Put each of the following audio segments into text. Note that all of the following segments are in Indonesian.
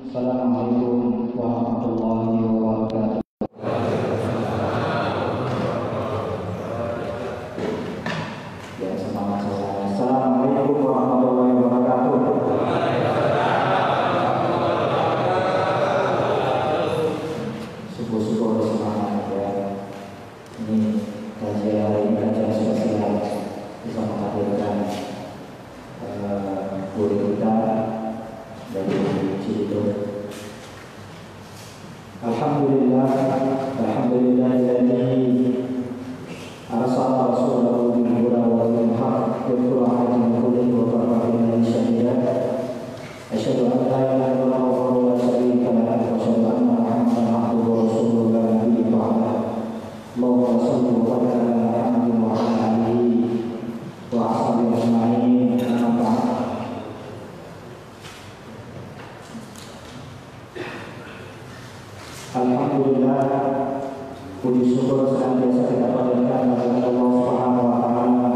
Assalamualaikum warahmatullahi wabarakatuh. Ya, semangat saya. Assalamualaikum warahmatullahi wabarakatuh. Subuh-subuh semangat ya. Ini kajian hari ini kajian spesial bisa menghadirkan guru kita dari Ciledug. Alhamdulillah, alhamdulillahilladzi arsala rasulahu bil huda wa dinil haqq yudhhirahu 'ala ad-dini kullihi syadidan. Asyhadu an la ilaha illallah wa la syarika lahu wa asyhadu anna Muhammadan 'abduhu wa rasuluhu la nabiyya ba'dahu. Allahumma shalli wa barik 'ala Muhammadin wa 'ala alihi wa ashabihi ajma'in. Amma ba'd. Alhamdulillah, puji syukur senantiasa kita panjatkan kepada Allah Subhanahu wa taala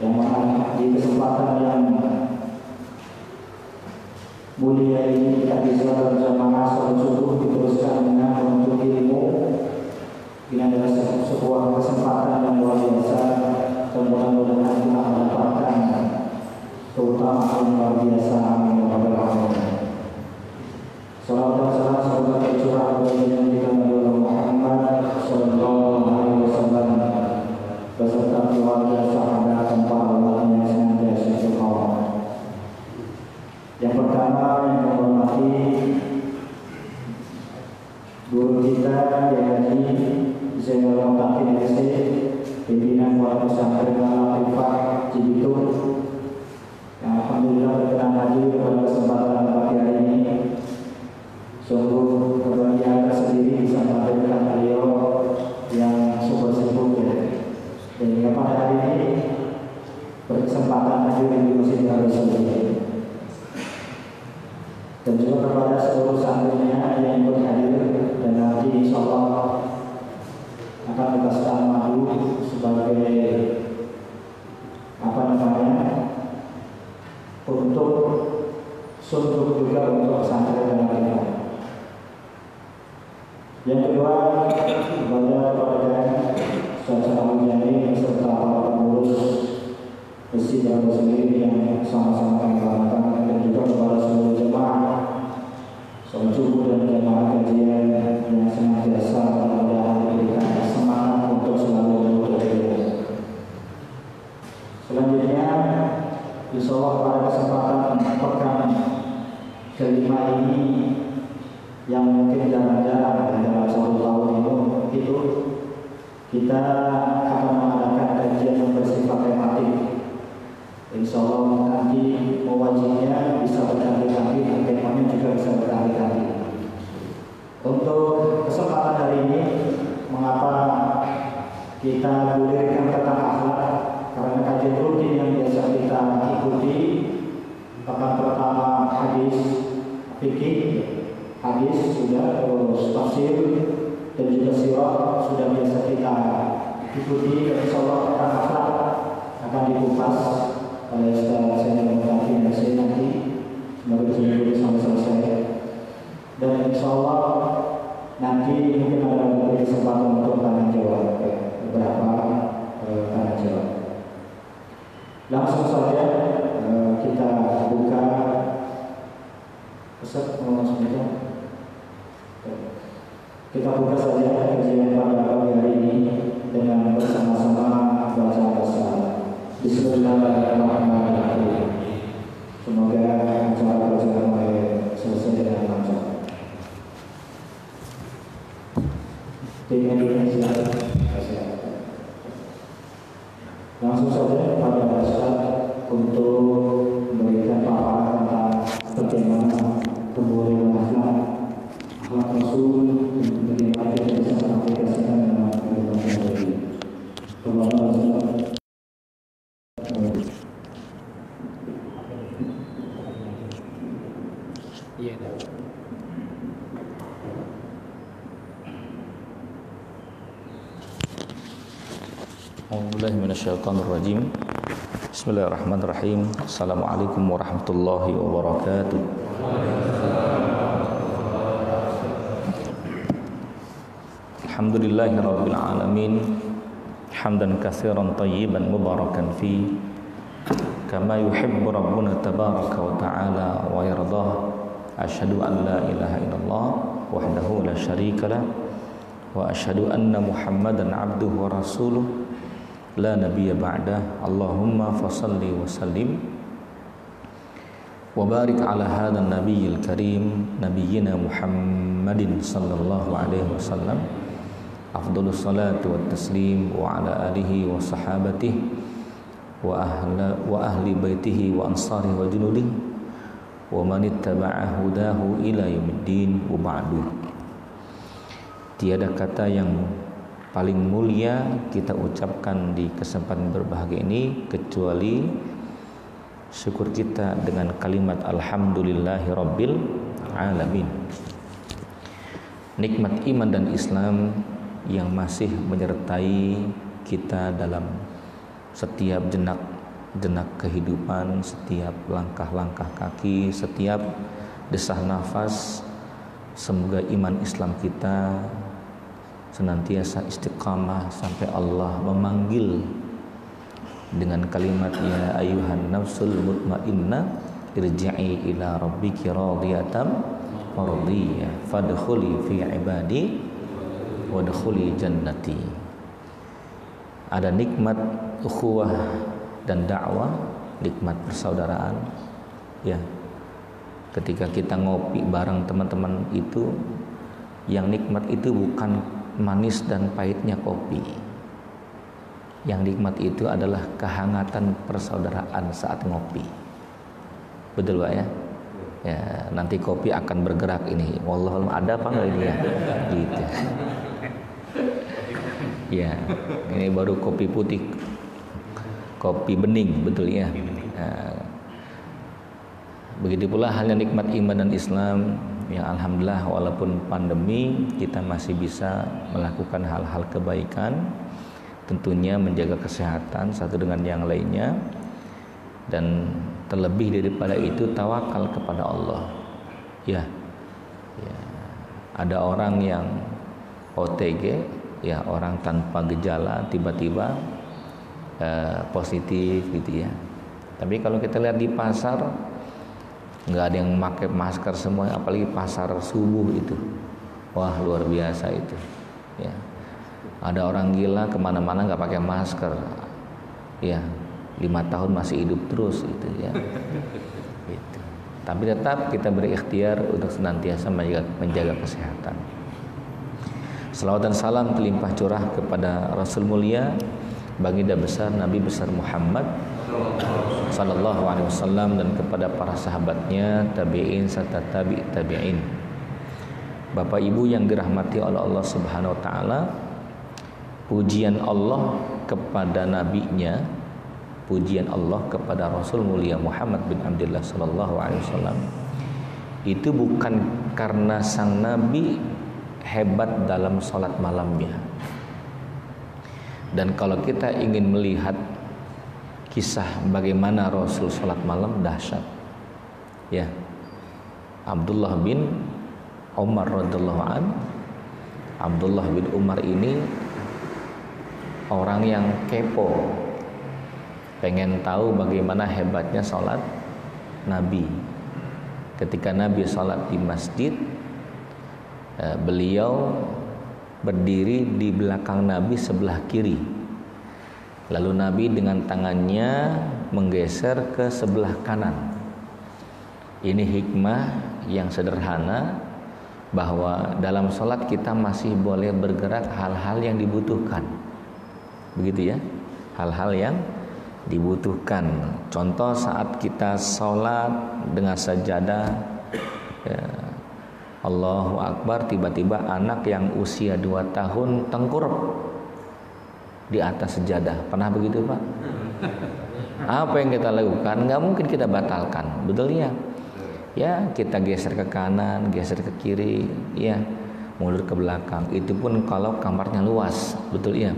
yang mana di kesempatan yang mulia ini kita bisa berjamaah salat subuh diteruskan dengan menuntut ilmu. Ini adalah sebuah kesempatan yang luar biasa dan mudah-mudahan kita mendapatkan keutamaan yang luar biasa. Amin ya rabbal alamin. Salawat dan salam semoga tercurah kepada Nabi Muhammad sallallahu alaihi wasallam beserta keluarga, sahabat, dan para ulama yang senantiasa istiqomah. Yang pertama yang saya hormati guru kita Haji Zainul Muttaqin SC, pimpinan Pondok Pesantren Al-Ifah Cibitung, yang alhamdulillah berkenan hadir pada kesempatan pagi hari ini. Sungguh kebahagiaan sendiri bisa menghadirkan beliau yang super sibuk ya. Dan hingga pada hari ini berkesempatan hadir di Masjid Darussalam. Dan juga kepada seluruh santrinya yang ikut hadir dan nanti insyaallah akan dikasihkan madu sebagai untuk suntuk juga untuk pesantren dan lainnya. Yang kedua, kepada keluarga Ustaz Al-Jani beserta para pengurus Masjid Darussalam yang sama-sama mengamalkan, dan juga kepada seluruh jemaah sholat subuh dan jemaah kajian yang senantiasa mudah-mudahan diberikan semangat untuk selalu menuntut ilmu. Selanjutnya, insyaallah pada kesempatan pekan kelima ini yang mungkin jarang-jarang dalam satu tahun itu kita akan mengadakan kajian yang bersifat tematik. Insyaallah nanti mewajibnya bisa berganti-ganti dan temanya juga bisa berganti-ganti. Untuk kesempatan hari ini, mengapa kita gulirkan tentang akhlak? Karena kajian rutin yang biasa kita ikuti, pekan pertama hadis fikih, hadis sudah, terus tafsir dan juga sirah sudah biasa kita ikuti. Dan insyaallah pekan akhlak akan dikupas oleh Ustaz Zainul Muttaqin nanti semoga bisa sampai selesai. Dan insyaallah nanti mungkin ada kesempatan untuk tanya jawab beberapa tanya jawab. Langsung saja kita buka kita buka saja kajian pada pagi hari ini dengan bersama-sama baca basmalah. Bismillahirrahmanirrahim. Semoga acara berjalan selesai dengan lancar. Tim Indonesia, langsung saja pada Ustaz untuk memberikan paparan tentang bagaimana kemuliaan akhlak Rasul dan bagaimana kita bisa mengaplikasikan dalam kehidupan sehari-hari. A'udzubillahiminasyaitonirrajim. Bismillahirrahmanirrahim. Assalamualaikum warahmatullahi wabarakatuh. Alhamdulillahi rabbil alamin. Hamdan katsiran tayyiban mubarakan fi kama yuhibbu rabbuna tabaraka wa ta'ala wa yardah. Asyhadu an la ilaha illallah wahdahu la syarikalah wa asyhadu anna Muhammadan abduhu wa rasuluh la nabiyya ba'dah. Allahumma fashalli wa sallim wa barik ala hadzal nabiyil karim nabiyyina Muhammadin sallallahu alaihi wasallam. Afdhalus salatu wat taslim wa ala alihi wa sahabatihi wa ahli baitihi wa ansarihi wa junudihi wa man ittaba'a hudahu ila yaumiddin wa ba'du. Tiada kata yang paling mulia kita ucapkan di kesempatan berbahagia ini kecuali syukur kita dengan kalimat alhamdulillahi rabbil alamin. Nikmat iman dan Islam yang masih menyertai kita dalam setiap jenak kehidupan, setiap langkah-langkah kaki, setiap desah nafas. Semoga iman Islam kita senantiasa istiqamah sampai Allah memanggil dengan kalimat ya ayyuhan nafsul mutmainnah irji'i ila rabbiki radiyatan mardiyah fadkhuli fi ibadi wadkhuli jannati. Ada nikmat ukhuwah dan dakwah, nikmat persaudaraan ya. Ketika kita ngopi bareng teman-teman itu, yang nikmat itu bukan manis dan pahitnya kopi. Yang nikmat itu adalah kehangatan persaudaraan saat ngopi. Betul Pak ya? Ya, nanti kopi akan bergerak ini. Wallahualam ada apa enggak ini ya? Gitu. Ya, ini baru kopi putih. Kopi bening, betul ya? Nah, begitu pula halnya nikmat iman dan Islam yang alhamdulillah walaupun pandemi kita masih bisa melakukan hal-hal kebaikan. Tentunya menjaga kesehatan satu dengan yang lainnya, dan terlebih daripada itu tawakal kepada Allah. Ya, ada orang yang OTG, ya orang tanpa gejala tiba-tiba positif gitu ya. Tapi kalau kita lihat di pasar nggak ada yang pakai masker semua, apalagi pasar subuh itu, wah luar biasa itu. Ya. Ada orang gila kemana-mana nggak pakai masker, ya 5 tahun masih hidup terus itu ya. Gitu. Tapi tetap kita berikhtiar untuk senantiasa menjaga kesehatan. Salawat dan salam terlimpah curah kepada Rasul mulia, baginda besar Nabi besar Muhammad sallallahu alaihi wasallam, dan kepada para sahabatnya, tabi'in serta tabi'in. Bapak Ibu yang dirahmati oleh Allah Subhanahu wa taala, pujian Allah kepada nabinya, pujian Allah kepada Rasul mulia Muhammad bin Abdullah sallallahu alaihi wasallam itu bukan karena sang nabi hebat dalam salat malamnya. Dan kalau kita ingin melihat kisah bagaimana Rasul salat malam, dahsyat. Ya. Abdullah bin Umar radhiyallahu an. Abdullah bin Umar ini orang yang kepo, pengen tahu bagaimana hebatnya sholat Nabi. Ketika Nabi sholat di masjid, beliau berdiri di belakang Nabi sebelah kiri. Lalu Nabi dengan tangannya menggeser ke sebelah kanan. Ini hikmah yang sederhana, bahwa dalam sholat kita masih boleh bergerak hal-hal yang dibutuhkan. Begitu ya, hal-hal yang dibutuhkan. Contoh saat kita sholat dengan sajadah, ya, Allahu Akbar, tiba-tiba anak yang usia 2 tahun tengkurap di atas sejadah. Pernah begitu Pak? Apa yang kita lakukan? Nggak mungkin kita batalkan, betul ya? Ya, kita geser ke kanan, geser ke kiri, ya, mundur ke belakang. Itu pun kalau kamarnya luas, betul ya?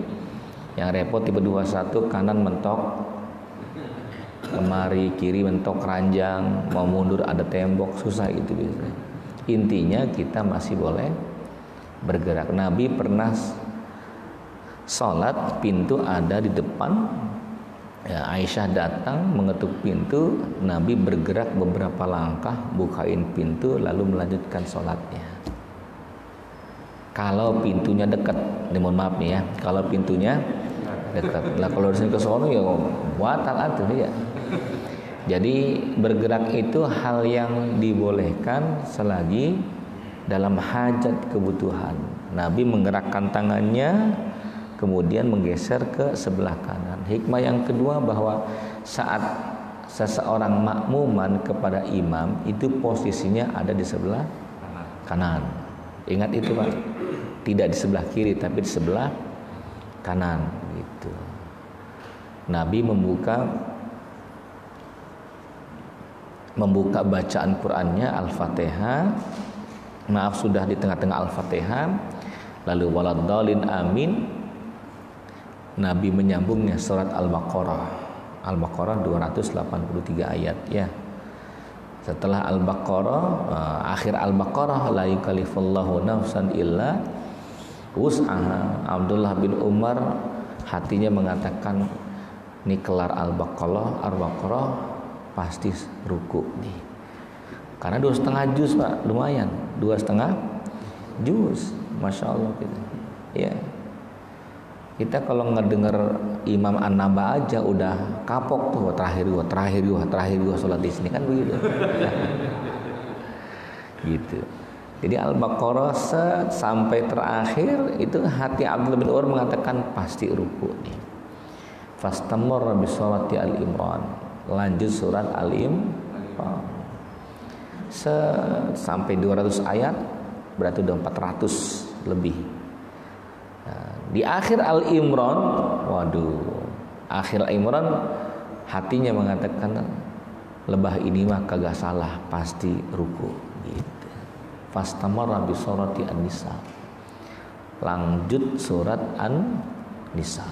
Yang repot tipe 21, kanan mentok kemari, kiri mentok keranjang, mau mundur ada tembok, susah gitu biasanya. Intinya kita masih boleh bergerak. Nabi pernah sholat, pintu ada di depan, ya, Aisyah datang mengetuk pintu, Nabi bergerak beberapa langkah, bukain pintu, lalu melanjutkan sholatnya. Kalau pintunya dekat, mohon maaf nih ya, kalau pintunya dekat. Lah kalau dari sini ke sono ya batal atuh ya. Jadi bergerak itu hal yang dibolehkan selagi dalam hajat kebutuhan. Nabi menggerakkan tangannya, kemudian menggeser ke sebelah kanan. Hikmah yang kedua bahwa saat seseorang makmuman kepada imam itu posisinya ada di sebelah kanan. Ingat itu Pak, tidak di sebelah kiri tapi di sebelah kanan gitu. Nabi membuka bacaan Qur'annya Al-Fatihah. Maaf sudah di tengah-tengah Al-Fatihah, lalu waladdallin amin. Nabi menyambungnya surat Al-Baqarah. Al-Baqarah 283 ayat ya. Setelah Al-Baqarah, akhir Al-Baqarah, la yukallifullahu nafsan illa wus'aha. Abdullah bin Umar hatinya mengatakan, ini kelar Al-Baqarah pasti ruku nih. Karena 2,5 juz Pak, lumayan. 2,5 juz, masya Allah gitu. Ya. Kita kalau ngedenger Imam An-Naba aja udah kapok tuh, terakhir gua sholat di sini kan begitu. Gitu. Jadi Al-Baqarah sampai terakhir itu hati Abdullah bin Umar mengatakan pasti ruku nih. Fastamar bi sholati Al-Imran. Lanjut surat Al-Imran. Sampai 200 ayat berarti udah 400 lebih. Di akhir Al-Imran, akhir Al-Imran hatinya mengatakan lebah ini mah kagak salah, pasti ruku gitu. Fastamara bi surati An-Nisa. Lanjut surat An-Nisa.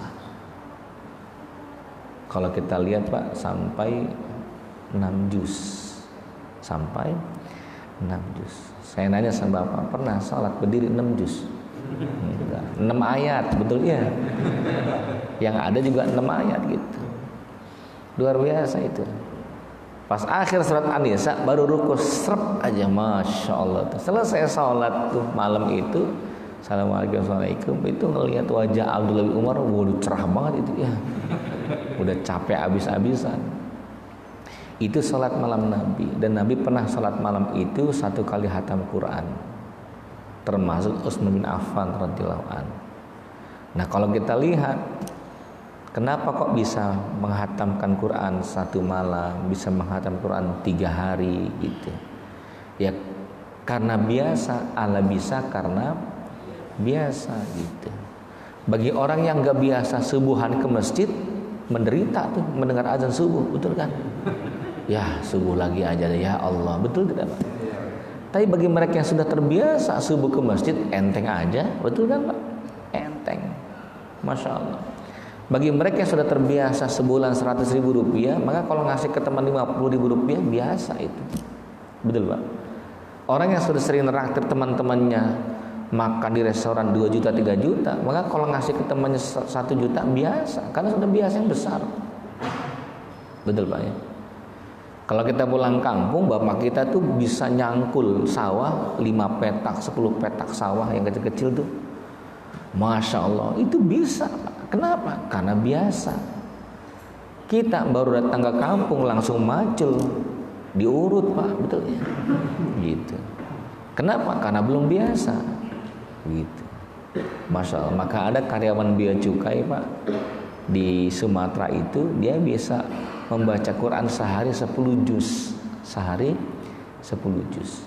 Kalau kita lihat Pak sampai 6 juz. Sampai 6 juz. Saya nanya sama Bapak, pernah salat berdiri 6 juz? 6 ayat, betul ya? Yang ada juga 6 ayat gitu. Luar biasa itu. Pas akhir surat An-Nisa baru ruku serep aja, masya Allah. Selesai sholat tuh malam itu, assalamualaikum, itu ngelihat wajah Abdullah bin Umar, waduh cerah banget itu ya. Udah capek abis-abisan. Itu sholat malam Nabi, dan Nabi pernah sholat malam itu 1 kali hatam Quran, termasuk Utsman bin Affan radhiyallahu anhu. Nah kalau kita lihat, kenapa kok bisa menghatamkan Quran 1 malam, bisa menghatam Quran 3 hari gitu? Ya karena biasa, ala bisa karena biasa gitu. Bagi orang yang gak biasa subuhan ke masjid, menderita tuh mendengar azan subuh, betul kan? Ya subuh lagi aja deh, ya Allah, betul tidak Pak? Tapi bagi mereka yang sudah terbiasa subuh ke masjid, enteng aja, betul kan Pak? Enteng, masya Allah. Bagi mereka yang sudah terbiasa sebulan 100.000 rupiah, maka kalau ngasih ke teman 50.000 rupiah biasa itu, betul Pak? Orang yang sudah sering neraktir teman-temannya makan di restoran 2 juta 3 juta, maka kalau ngasih ke temannya 1 juta biasa, karena sudah biasa yang besar, betul Pak ya? Kalau kita pulang kampung, bapak kita tuh bisa nyangkul sawah 5 petak, 10 petak sawah yang kecil-kecil tuh. Masya Allah, itu bisa Pak. Kenapa? Karena biasa. Kita baru datang ke kampung langsung macul, diurut Pak, betul ya? Gitu. Kenapa? Karena belum biasa. Gitu. Masya Allah. Maka ada karyawan bea cukai Pak di Sumatera itu, dia bisa membaca Quran sehari 10 juz. Sehari 10 juz.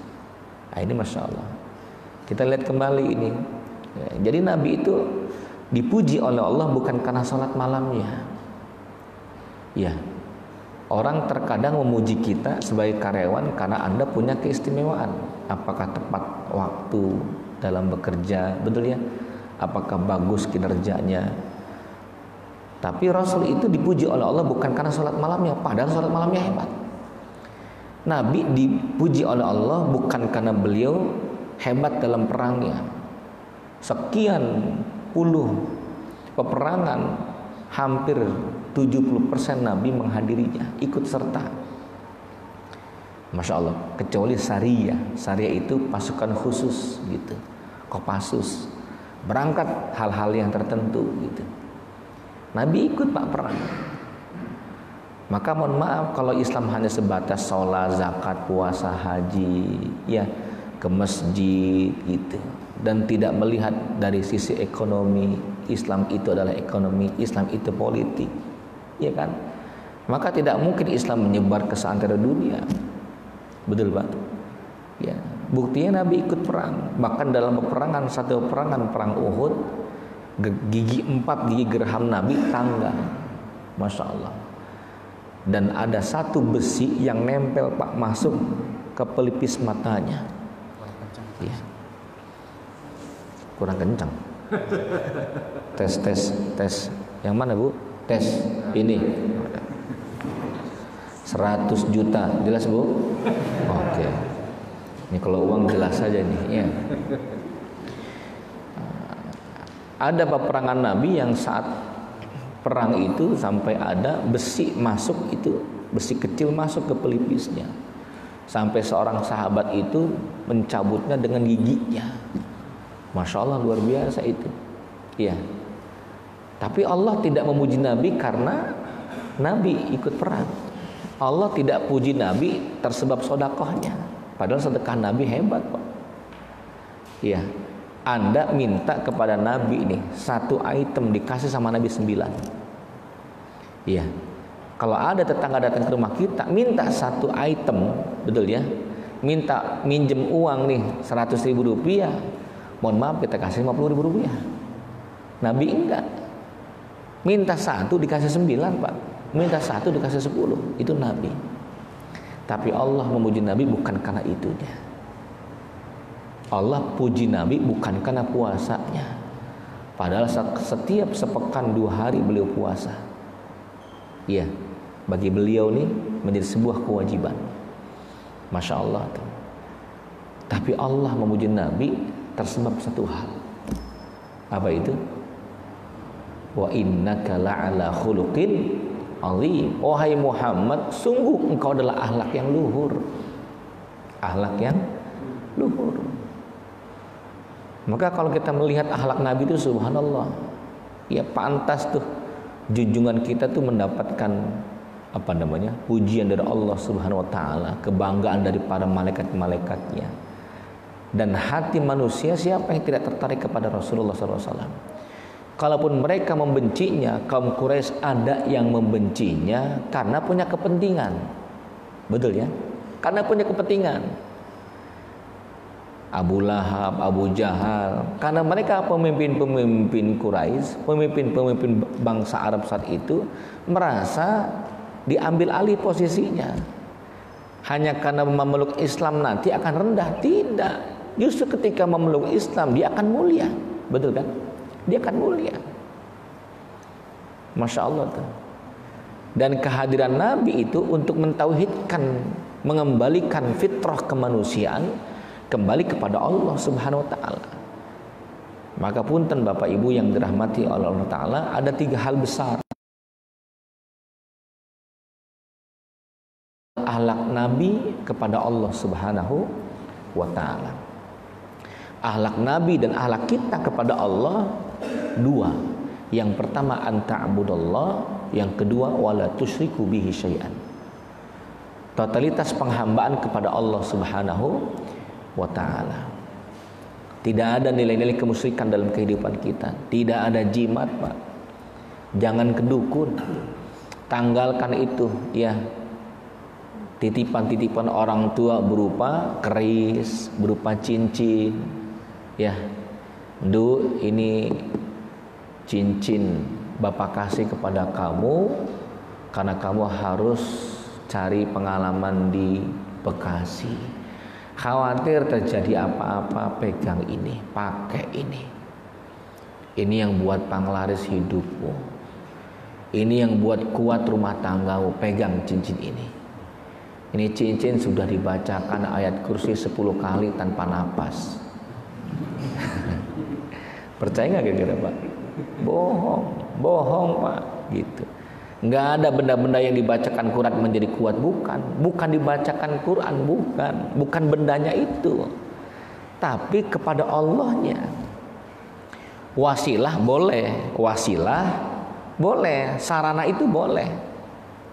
Nah, ini Masya Allah. Kita lihat kembali ini ya, jadi Nabi itu dipuji oleh Allah bukan karena sholat malamnya. Ya, orang terkadang memuji kita sebagai karyawan karena Anda punya keistimewaan. Apakah tepat waktu dalam bekerja, betul ya? Apakah bagus kinerjanya? Tapi Rasul itu dipuji oleh Allah bukan karena sholat malamnya, padahal sholat malamnya hebat. Nabi dipuji oleh Allah bukan karena beliau hebat dalam perangnya, sekian puluh peperangan, hampir 70% Nabi menghadirinya, ikut serta. Masya Allah, kecuali Sariyah. Sariyah itu pasukan khusus gitu, Kopassus, berangkat hal-hal yang tertentu gitu. Nabi ikut Pak perang. Maka mohon maaf kalau Islam hanya sebatas sholat, zakat, puasa, haji, ya ke masjid gitu, dan tidak melihat dari sisi ekonomi. Islam itu adalah ekonomi, Islam itu politik, ya kan? Maka tidak mungkin Islam menyebar ke seantero dunia. Betul Pak? Ya, buktinya Nabi ikut perang. Bahkan dalam peperangan, satu peperangan perang Uhud, gigi 4 gigi geraham Nabi tanggal. Masya Allah. Dan ada satu besi yang nempel Pak masuk ke pelipis matanya. Ya. Kurang kencang. Tes. Yang mana Bu? Tes ini. 100 juta, jelas Bu? Oke. Ini kalau uang jelas saja nih, ya. Ada peperangan Nabi yang saat perang itu sampai ada besi masuk itu, besi kecil masuk ke pelipisnya. Sampai seorang sahabat itu mencabutnya dengan giginya. Masya Allah, luar biasa itu. Iya. Tapi Allah tidak memuji Nabi karena Nabi ikut perang. Allah tidak puji Nabi tersebab sedekahnya. Padahal sedekah Nabi hebat, Pak. Iya. Anda minta kepada Nabi nih, satu item dikasih sama Nabi 9. Iya. Kalau ada tetangga datang ke rumah kita, minta satu item, betul ya? Minta minjem uang nih 100.000 rupiah. Mohon maaf, kita kasih 50.000 rupiah. Nabi enggak. Minta satu dikasih 9, Pak. Minta satu dikasih 10. Itu Nabi. Tapi Allah memuji Nabi bukan karena itunya. Allah puji Nabi bukan karena puasanya. Padahal setiap sepekan 2 hari beliau puasa. Iya, bagi beliau nih menjadi sebuah kewajiban. Masya Allah tuh. Tapi Allah memuji Nabi tersebab satu hal. Apa itu? Wa innaka la'ala khuluqin azim. Wahai Muhammad, sungguh engkau adalah akhlak yang luhur. Akhlak yang luhur. Maka kalau kita melihat akhlak Nabi itu subhanallah, ya pantas tuh junjungan kita tuh mendapatkan apa namanya? Pujian dari Allah Subhanahu wa taala, kebanggaan dari para malaikat-malaikatnya. Dan hati manusia siapa yang tidak tertarik kepada Rasulullah SAW? Kalaupun mereka membencinya, kaum Quraisy ada yang membencinya karena punya kepentingan. Betul ya? Karena punya kepentingan. Abu Lahab, Abu Jahal, karena mereka pemimpin-pemimpin Quraisy, pemimpin-pemimpin bangsa Arab saat itu merasa diambil alih posisinya. Hanya karena memeluk Islam nanti akan rendah. Tidak. Justru ketika memeluk Islam dia akan mulia. Betul kan? Dia akan mulia. Masya Allah tuh. Dan kehadiran Nabi itu untuk mentauhidkan, mengembalikan fitrah kemanusiaan kembali kepada Allah Subhanahu wa taala. Maka punten Bapak Ibu yang dirahmati oleh Allah taala, ada 3 hal besar akhlak Nabi kepada Allah Subhanahu wa taala. Akhlak Nabi dan akhlak kita kepada Allah 2. Yang pertama anta'budallah, yang kedua wala tusyriku bihi syai'an. Totalitas penghambaan kepada Allah Subhanahu wa ta'ala. Tidak ada nilai-nilai kemusyrikan dalam kehidupan kita. Tidak ada jimat, Pak. Jangan kedukun. Tanggalkan itu, ya. Titipan-titipan orang tua berupa keris, berupa cincin, ya. Ini cincin Bapak kasih kepada kamu karena kamu harus cari pengalaman di Bekasi. Khawatir terjadi apa-apa, pegang ini, pakai ini. Ini yang buat panglaris hidupmu. Ini yang buat kuat rumah tanggamu, pegang cincin ini. Ini cincin sudah dibacakan ayat kursi 10 kali tanpa napas. Percaya nggak kira-kira Pak? Bohong Pak, gitu. Nggak ada benda-benda yang dibacakan Quran menjadi kuat, bukan dibacakan Quran, bukan bendanya itu, tapi kepada Allahnya. Wasilah boleh, sarana itu boleh,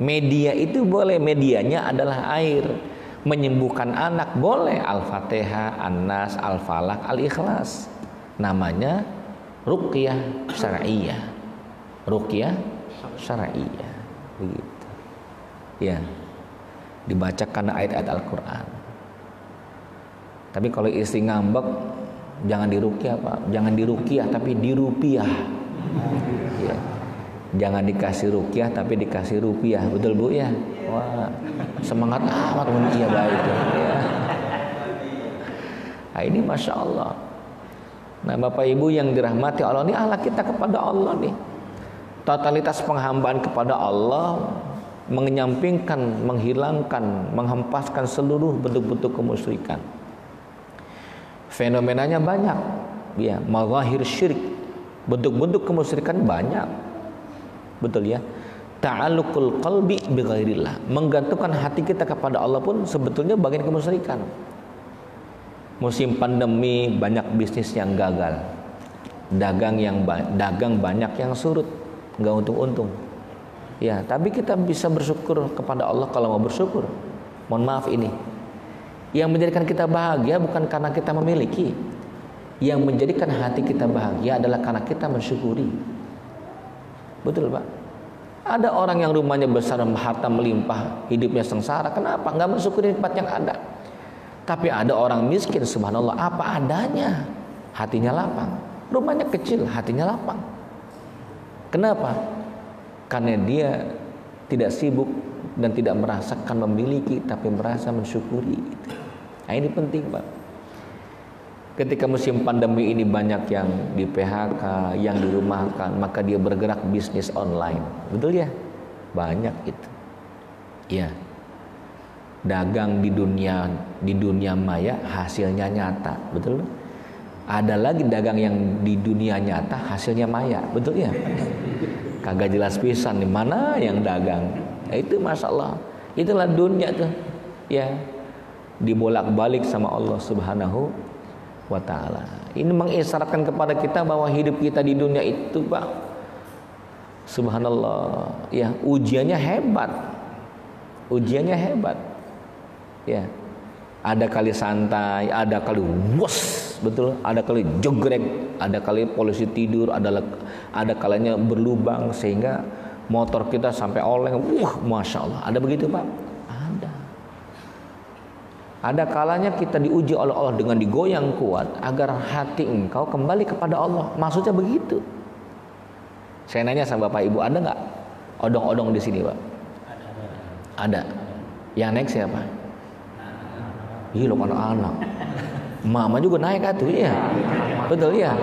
media itu boleh, medianya adalah air. Menyembuhkan anak boleh, Al-Fatihah, An-Nas, Al-Falaq, Al-Ikhlas. Namanya ruqyah syar'iyyah. Ruqyah syar'iyyah, begitu. Ya, dibacakan ayat-ayat Al-Quran. Tapi kalau istri ngambek, jangan diruqyah Pak, jangan diruqyah tapi dirupiah. Ya. Jangan dikasih ruqyah tapi dikasih rupiah, betul Bu ya? Wah, semangat amat ruqyah baik ya. Nah, ini Masya Allah. Nah Bapak Ibu yang dirahmati Allah, ini Allah kita kepada Allah nih. Totalitas penghambaan kepada Allah menyampingkan, menghilangkan, menghempaskan seluruh bentuk-bentuk kemusyrikan. Fenomenanya banyak, ya, mazahir syirik, bentuk-bentuk kemusyrikan banyak, betul ya. Ta'alluqul qalbi bi ghairillah, menggantungkan hati kita kepada Allah pun sebetulnya bagian kemusyrikan. Musim pandemi banyak bisnis yang gagal, dagang banyak yang surut, nggak untung-untung. Ya, tapi kita bisa bersyukur kepada Allah kalau mau bersyukur. Mohon maaf ini, yang menjadikan kita bahagia bukan karena kita memiliki, yang menjadikan hati kita bahagia adalah karena kita mensyukuri. Betul Pak? Ada orang yang rumahnya besar, harta melimpah, hidupnya sengsara. Kenapa? Nggak mensyukuri nikmat yang ada. Tapi ada orang miskin, subhanallah, apa adanya, hatinya lapang. Rumahnya kecil, hatinya lapang. Kenapa? Karena dia tidak sibuk dan tidak merasakan memiliki, tapi merasa mensyukuri. Nah ini penting Pak. Ketika musim pandemi ini banyak yang di PHK, yang dirumahkan, maka dia bergerak bisnis online. Betul ya? Banyak itu. Ya. Dagang di dunia maya hasilnya nyata, betul? Ada lagi dagang yang di dunia nyata hasilnya maya, betul ya? Kagak jelas pisan nih mana yang dagang. Nah, itu masalah. Itulah dunia tuh, ya, dibolak-balik sama Allah Subhanahu wa Ta'ala. Ini mengisyaratkan kepada kita bahwa hidup kita di dunia itu Pak, subhanallah, ya, ujiannya hebat. Ya, ada kali santai, ada kali wos, betul, ada kali jogrek, ada kali polisi tidur, ada kalanya berlubang sehingga motor kita sampai oleng. Masya Allah, ada begitu Pak? Ada. Ada kalanya kita diuji oleh Allah dengan digoyang kuat agar hati engkau kembali kepada Allah. Maksudnya begitu. Saya nanya sama Bapak Ibu, ada nggak odong-odong di sini Pak? Ada. Yang naik siapa? Iya loh, anak-anak. Mama juga naik atuh ya. Betul ya.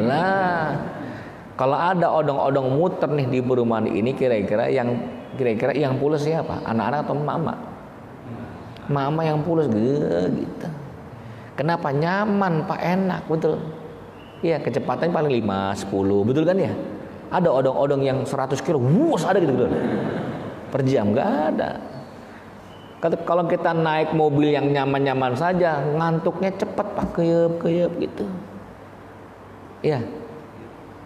Lah, kalau ada odong-odong muter nih di perumahan ini, kira-kira yang pulas siapa? Anak-anak atau mama? Mama yang pulas gitu. Kenapa? Nyaman Pak, enak, betul. Iya, kecepatannya paling 5, 10, betul kan ya? Ada odong-odong yang 100 kilo, wuss, ada gitu, betul. Per jam nggak ada. Kalau kita naik mobil yang nyaman-nyaman saja, ngantuknya cepat Pak, keyep gitu. Iya.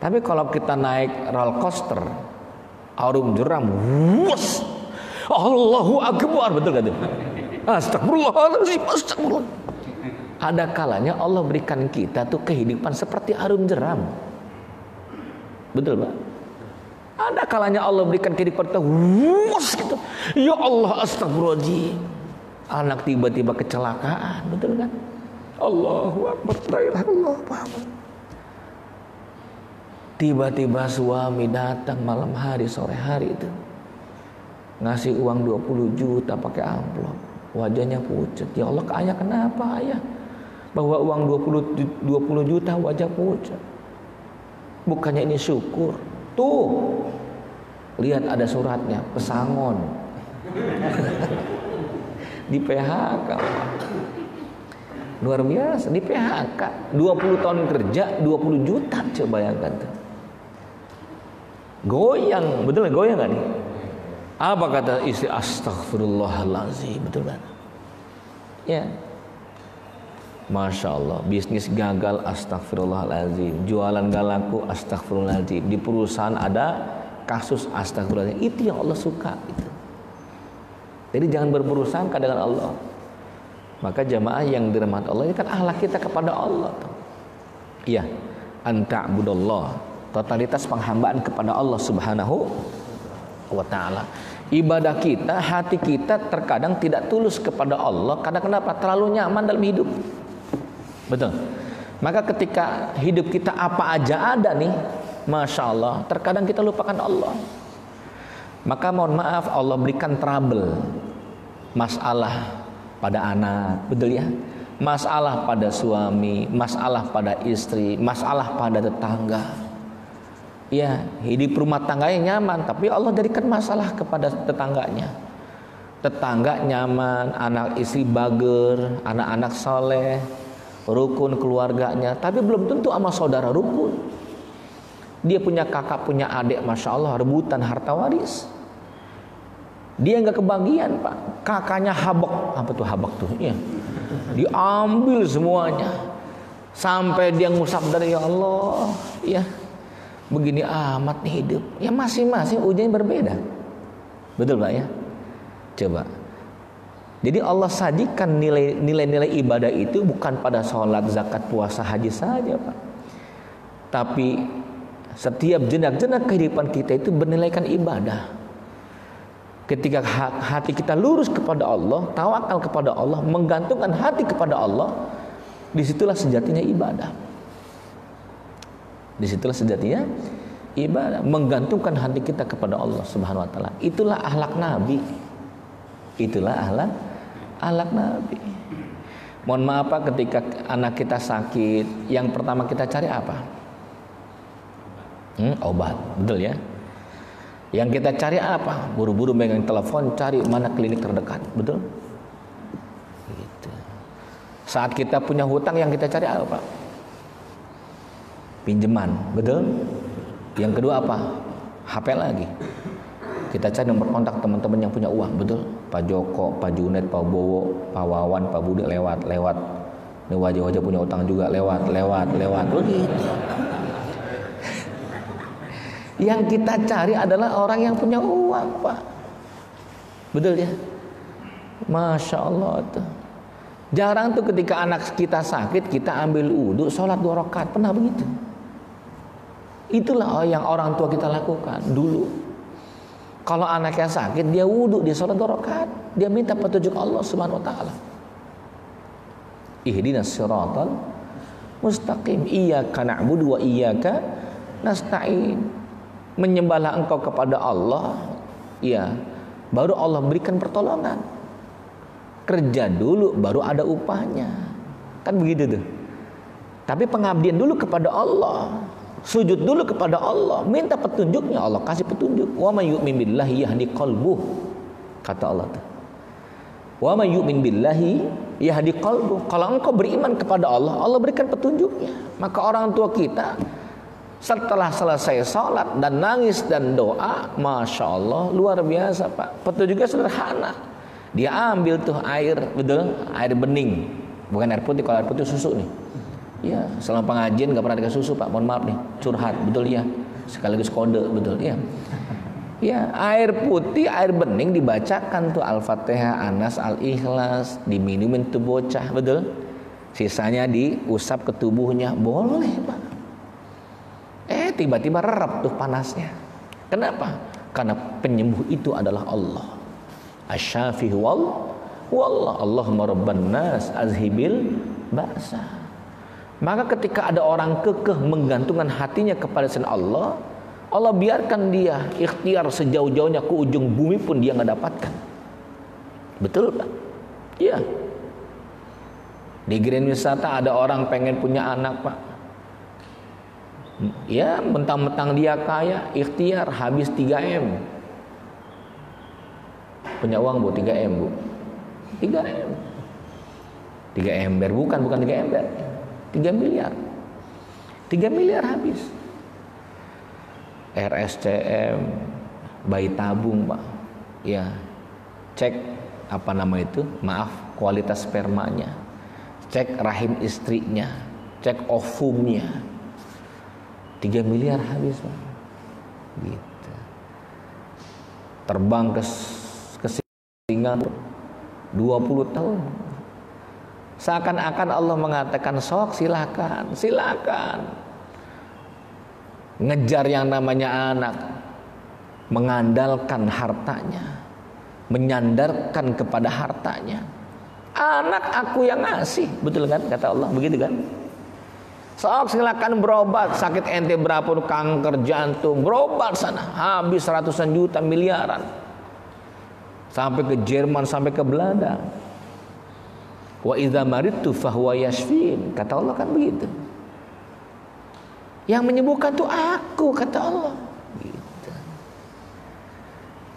Tapi kalau kita naik roller coaster, arum jeram, wuss, Allahu Akbar, betul kan? Astagfirullahaladzim, astagfirullah. Ada kalanya Allah berikan kita tuh kehidupan seperti arum jeram. Betul Pak? Ada kalanya Allah berikan kehidupan kita, wuss gitu. Ya Allah, astagfirullahaladzim. Anak tiba-tiba kecelakaan, betul kan? Allahu Akbar, la ilaha illallah. Tiba-tiba suami datang malam hari, sore hari itu, ngasih uang 20 juta pakai amplop. Wajahnya pucat. Ya Allah, ayah kenapa ayah? Bahwa uang 20 juta wajah pucat. Bukannya ini syukur? Tuh, lihat ada suratnya, pesangon. Di PHK. Luar biasa, di PHK 20 tahun kerja 20 juta, coba bayangkan tuh. Goyang, betul nggak? Goyang nggak nih? Apa kata istri? Astagfirullahaladzim, betul kan? Ya, Masya Allah, bisnis gagal, astagfirullahaladzim. Jualan gak laku, astagfirullahaladzim. Di perusahaan ada kasus, astagfirullahaladzim. Itu yang Allah suka gitu. Jadi jangan berperusahaan dengan Allah. Maka jamaah yang dirahmati Allah, ini kan akhlak kita kepada Allah. Iya, anta'budallah, totalitas penghambaan kepada Allah Subhanahu wa ta'ala. Ibadah kita, hati kita terkadang tidak tulus kepada Allah karena kenapa? Terlalu nyaman dalam hidup. Betul. Maka ketika hidup kita apa aja ada nih, Masya Allah, terkadang kita lupakan Allah. Maka mohon maaf, Allah berikan trouble, masalah pada anak, betul ya? Masalah pada suami, masalah pada istri, masalah pada tetangga. Ya, hidup rumah tangganya nyaman, tapi Allah jadikan masalah kepada tetangganya. Tetangga nyaman, anak istri bager, anak-anak soleh, rukun keluarganya, tapi belum tentu sama saudara rukun. Dia punya kakak, punya adik, Masya Allah, rebutan harta waris. Dia nggak kebagian, Pak. Kakaknya habak. Apa tuh habak tuh? Ya. Diambil semuanya. Sampai dia ngusap dari, ya Allah, ya. Begini amat nih hidup. Ya masing-masing ujiannya berbeda. Betul, Pak ya? Coba. Jadi Allah sajikan nilai-nilai ibadah itu bukan pada sholat, zakat, puasa, haji saja, Pak. Tapi setiap jenak-jenak kehidupan kita itu bernilaikan ibadah. Ketika hati kita lurus kepada Allah, tawakal kepada Allah, menggantungkan hati kepada Allah, disitulah sejatinya ibadah. Disitulah sejatinya ibadah, menggantungkan hati kita kepada Allah Subhanahu wa taala. Itulah akhlak Nabi. Itulah akhlak Nabi. Mohon maaf Pak, ketika anak kita sakit, yang pertama kita cari apa? Obat, betul ya? Yang kita cari apa? Buru-buru megang telepon, cari mana klinik terdekat, betul? Gitu. Saat kita punya hutang, yang kita cari apa? Pinjaman, betul? Yang kedua apa? HP lagi. Kita cari nomor kontak teman-teman yang punya uang, betul? Pak Joko, Pak Junet, Pak Bowo, Pak Wawan, Pak Budi, lewat. Ini wajah-wajah punya utang juga, lewat. Begitu. Yang kita cari adalah orang yang punya uang, Pak. Betul ya? Masya Allah tuh. Jarang tuh ketika anak kita sakit, kita ambil wudu, sholat 2 rakaat. Pernah begitu? Itulah yang orang tua kita lakukan dulu. Kalau anaknya sakit, dia wudu, dia sholat 2 rakaat. Dia minta petunjuk Allah Subhanahu wa ta'ala. Ihdinas siratal mustaqim. Iyyaka na'budu wa iyyaka nasta'in. Menyembahlah engkau kepada Allah, ya, baru Allah berikan pertolongan. Kerja dulu baru ada upahnya. Kan begitu tuh. Tapi pengabdian dulu kepada Allah, sujud dulu kepada Allah, minta petunjuknya, Allah kasih petunjuk. Wa may yu'min billahi yahdi qalbuh, kata Allah tuh. Wa may yu'min billahi yahdi qalbuh. Kalau engkau beriman kepada Allah, Allah berikan petunjuknya. Maka orang tua kita setelah selesai sholat dan nangis dan doa, Masya Allah, luar biasa Pak. Petunjuknya sederhana. Dia ambil tuh air, betul, air bening, bukan air putih. Kalau air putih susu nih. Ya, selama pengajian gak pernah dikasih susu Pak. Mohon maaf nih, curhat, betul ya. Sekaligus kode, betul ya. Ya, air putih, air bening dibacakan tuh Al-Fatihah, Anas, Al-Ikhlas, diminumin tuh bocah, betul. Sisanya diusap ke tubuhnya, boleh Pak. Tiba-tiba rerap tuh panasnya. Kenapa? Karena penyembuh itu adalah Allah. Asy-Syafi wallah, Allahumma rabban nas azhibil ba'sa. Maka ketika ada orang kekeh menggantungkan hatinya kepada selain Allah, Allah biarkan dia ikhtiar sejauh-jauhnya ke ujung bumi pun dia nggak dapatkan. Betul Pak? Iya. Di Grand Wisata ada orang pengen punya anak Pak. Ya, mentang-mentang dia kaya, ikhtiar habis 3M. Punya uang Bu, 3M Bu. 3M. 3 ember, bukan 3 ember. 3 miliar. 3 miliar habis. RSCM, bayi tabung, Pak. Ya. Cek apa nama itu? Maaf, kualitas spermanya. Cek rahim istrinya, cek ovumnya. 3 miliar habis, Pak. Gitu. Terbang ke Singapura 20 tahun. Seakan-akan Allah mengatakan, sok silakan, silakan. Ngejar yang namanya anak, mengandalkan hartanya, menyandarkan kepada hartanya. Anak aku yang ngasih, betul kan kata Allah, begitu kan? Sok silakan berobat, sakit ente berapa, kanker jantung, berobat sana, habis ratusan juta, miliaran. Sampai ke Jerman, sampai ke Belanda. Wa idza maridtu fahuwa yashfin, kata Allah kan begitu. Yang menyembuhkan tuh aku, kata Allah. Gitu.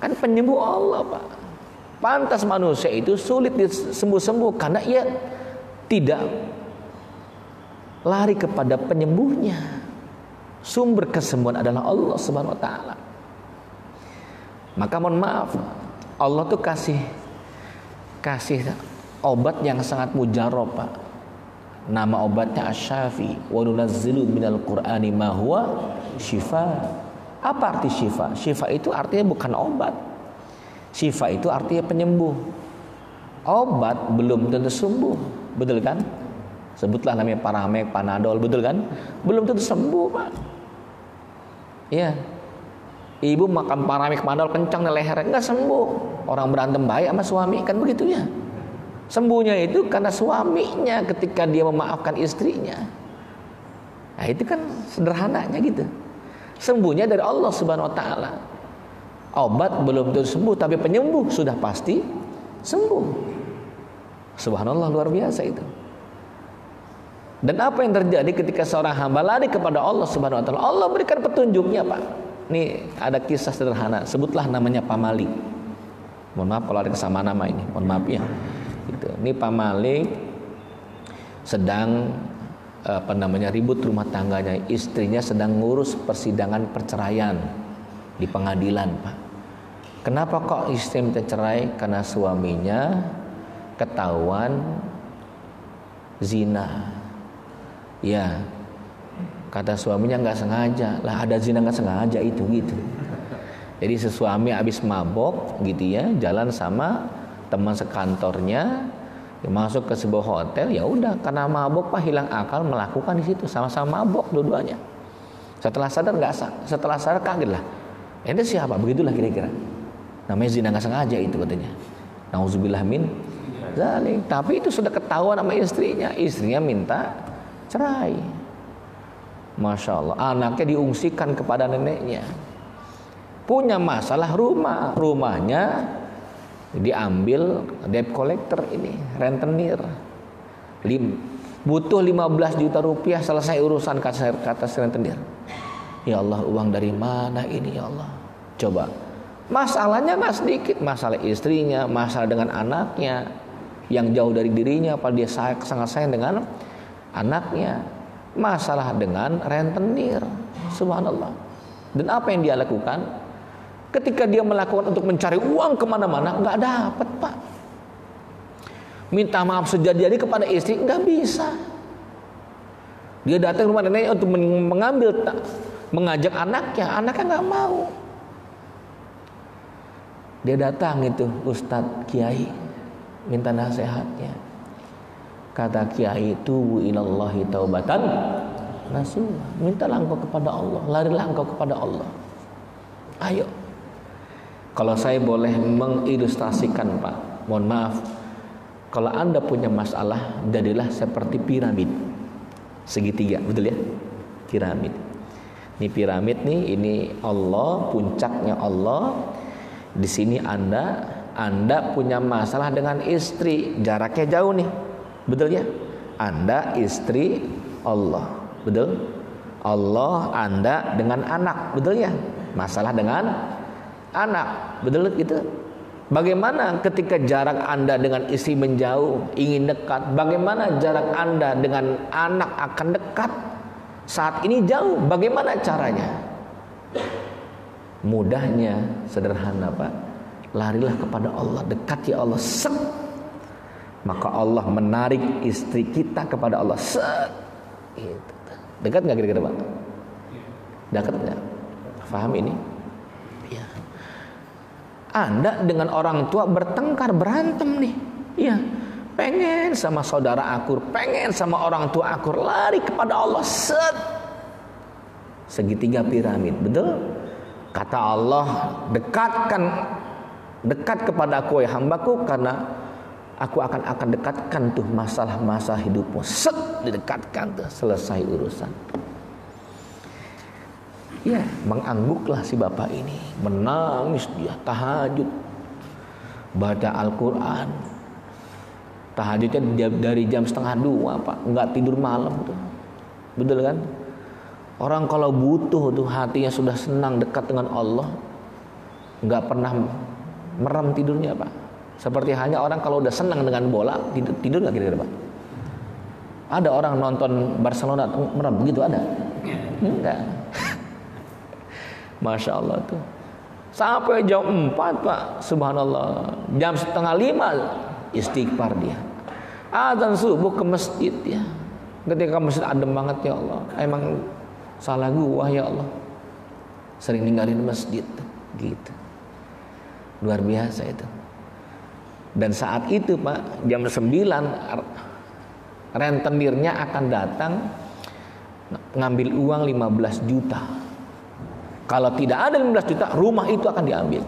Kan penyembuh Allah, Pak. Pantas manusia itu sulit disembuh-sembuh karena ia tidak lari kepada penyembuhnya. Sumber kesembuhan adalah Allah Subhanahu wa taala. Maka mohon maaf, Allah tuh kasih obat yang sangat mujarab, Pak. Nama obatnya Asy-Syafi. Wa nunazzilu minal Qur'ani ma huwa syifa. Apa arti syifa? Syifa itu artinya bukan obat. Syifa itu artinya penyembuh. Obat belum tentu sembuh, betul kan? Sebutlah namanya Paramek, Panadol, betul kan? Belum tentu sembuh, Pak. Iya. Ibu makan Paramek, Panadol kencang di lehernya, enggak sembuh. Orang berantem baik sama suami, kan begitu ya. Sembuhnya itu karena suaminya ketika dia memaafkan istrinya. Nah, itu kan sederhananya gitu. Sembuhnya dari Allah Subhanahu wa taala. Obat belum tentu sembuh, tapi penyembuh sudah pasti sembuh. Subhanallah, luar biasa itu. Dan apa yang terjadi ketika seorang hamba lari kepada Allah Subhanahu wa taala? Allah berikan petunjuknya, Pak. Nih ada kisah sederhana, sebutlah namanya Pak Malik. Mohon maaf kalau ada kesamaan nama ini, mohon maaf ya. Gitu. Ini Pak Malik sedang ribut rumah tangganya, istrinya sedang ngurus persidangan perceraian di pengadilan, Pak. Kenapa kok istri minta cerai? Karena suaminya ketahuan zina. Ya, kata suaminya nggak sengaja. Lah ada zina nggak sengaja itu gitu. Jadi si suami habis mabok gitu ya, jalan sama teman sekantornya, masuk ke sebuah hotel, ya udah karena mabok, Pak, hilang akal melakukan di situ, sama-sama mabok dua-duanya. Setelah sadar kaget lah. Ente siapa? Begitulah kira-kira. Namanya zina nggak sengaja itu katanya. Nauzubillah min zalik. Tapi itu sudah ketahuan sama istrinya. Istrinya minta cerai. Masya Allah. Anaknya diungsikan kepada neneknya. Punya masalah rumahnya diambil debt collector ini, rentenir. Butuh 15 juta rupiah, selesai urusan, kata rentenir. Ya Allah, uang dari mana ini ya Allah? Coba. Masalahnya nggak sedikit, masalah istrinya, masalah dengan anaknya yang jauh dari dirinya, apa dia sangat sayang dengan anaknya, masalah dengan rentenir. Subhanallah. Dan apa yang dia lakukan? Ketika dia melakukan untuk mencari uang kemana-mana, nggak dapat, Pak. Minta maaf sejadi-jadi kepada istri, nggak bisa. Dia datang ke rumah neneknya untuk mengajak anaknya nggak mau. Dia datang itu Ustadz Kiai, minta nasihatnya. Kata Kiai, tubu ilallahi taubatan nasuha. Mintalah engkau kepada Allah, larilah engkau kepada Allah. Ayo. Kalau saya boleh mengilustrasikan, Pak, mohon maaf, kalau Anda punya masalah, jadilah seperti piramid segitiga, betul ya? Piramid. Ini piramid nih, ini Allah, puncaknya Allah. Di sini Anda punya masalah dengan istri, jaraknya jauh nih, betul ya? Anda istri Allah, betul? Allah, Anda dengan anak, betul ya? Masalah dengan anak, betul gitu? Bagaimana ketika jarak Anda dengan istri menjauh, ingin dekat? Bagaimana jarak Anda dengan anak akan dekat? Saat ini jauh, bagaimana caranya? Mudahnya, sederhana Pak. Larilah kepada Allah, dekat ya Allah, set. Maka Allah menarik istri kita kepada Allah, set. Gitu. Dekat nggak kira-kira Pak? Dekat nggak? Paham ini? Ya. Anda dengan orang tua bertengkar, berantem nih. Iya. Pengen sama saudara akur, pengen sama orang tua akur, lari kepada Allah, set. Segitiga piramid, betul? Kata Allah, dekat kepada aku ya hambaku, karena aku akan dekatkan tuh masalah-masalah hidupmu. Set, didekatkan tuh, selesai urusan. Ya, mengangguklah si bapak ini, menangis dia, tahajud, baca Al-Quran. Tahajudnya dari jam 1:30 Pak, nggak tidur malam tuh, betul kan? Orang kalau butuh tuh hatinya sudah senang dekat dengan Allah, nggak pernah merem tidurnya Pak. Seperti hanya orang kalau udah senang dengan bola tidur nggak kira-kira Pak? Ada orang nonton Barcelona merem begitu ada? Enggak. Masya Allah tuh. Sampai jam 4 Pak, subhanallah. Jam 4:30 istighfar dia. Azan subuh ke masjid ya. Ketika masjid adem banget ya Allah. Emang salah gua ya Allah. Sering ninggalin masjid gitu. Luar biasa itu. Dan saat itu Pak, jam 9 rentenirnya akan datang ngambil uang 15 juta. Kalau tidak ada 15 juta, rumah itu akan diambil.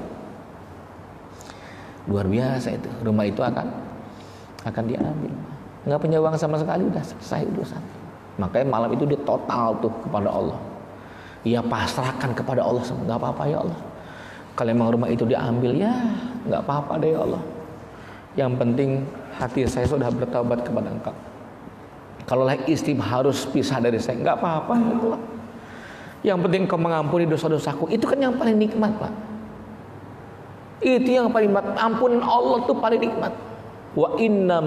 Luar biasa itu. Rumah itu akan diambil. Nggak punya uang sama sekali, udah selesai urusan. Makanya malam itu dia total tuh kepada Allah. Ia pasrahkan kepada Allah, nggak apa-apa ya Allah. Kalau memang rumah itu diambil, ya nggak apa-apa deh ya Allah. Yang penting hati saya sudah bertaubat kepada Engkau. Kalau istri harus pisah dari saya, nggak apa-apa ya Allah. Yang penting Kau mengampuni dosa-dosaku. Itu kan yang paling nikmat Pak. Itu yang paling nikmat. Ampunan Allah tuh paling nikmat. Wa inna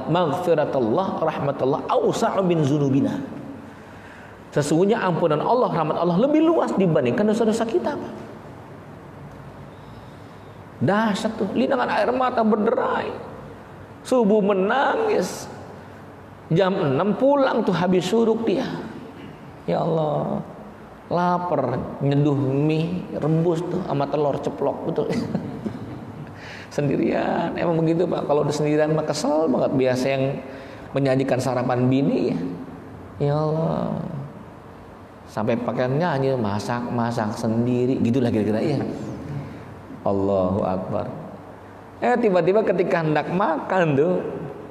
maghfiratallah rahmatullah awsa'u min dzunubina. Sesungguhnya ampunan Allah, rahmat Allah lebih luas dibandingkan dosa-dosa kita Pak. Dahsyat tuh, linangan air mata berderai. Subuh menangis. Jam 6 pulang tuh habis suruk dia. Ya Allah, lapar, nyeduh mie rebus tuh sama telur ceplok, betul. Sendirian, emang begitu Pak. Kalau udah sendirian mah kesel banget. Biasa yang menyajikan sarapan bini ya. Ya Allah, sampai pakaian nyanyi, masak sendiri, gitulah kira-kira ya. Allahu Akbar. Tiba-tiba ketika hendak makan tuh,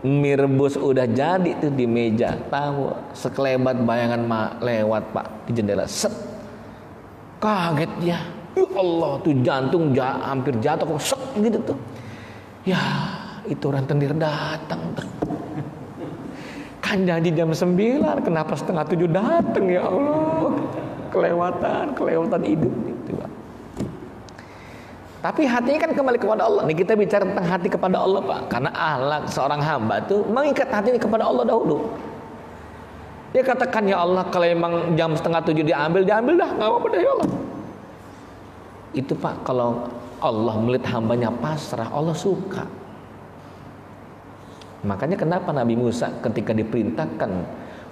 mie rebus udah jadi tuh di meja tamu, sekelebat bayangan lewat Pak di jendela, set. Kaget dia, ya Allah tuh jantung hampir jatuh, set gitu tuh. Ya itu rentenir datang tuh. Kan janji jam 9, kenapa 6:30 datang ya Allah? Kelewatan hidup itu Pak. Tapi hatinya kan kembali kepada Allah. Nih kita bicara tentang hati kepada Allah Pak. Karena akhlak seorang hamba tuh mengikat hatinya kepada Allah dahulu. Dia katakan ya Allah, kalau memang jam 6:30 diambil dah, nggak apa-apa dah ya Allah. Itu Pak, kalau Allah melihat hambanya pasrah, Allah suka. Makanya kenapa Nabi Musa ketika diperintahkan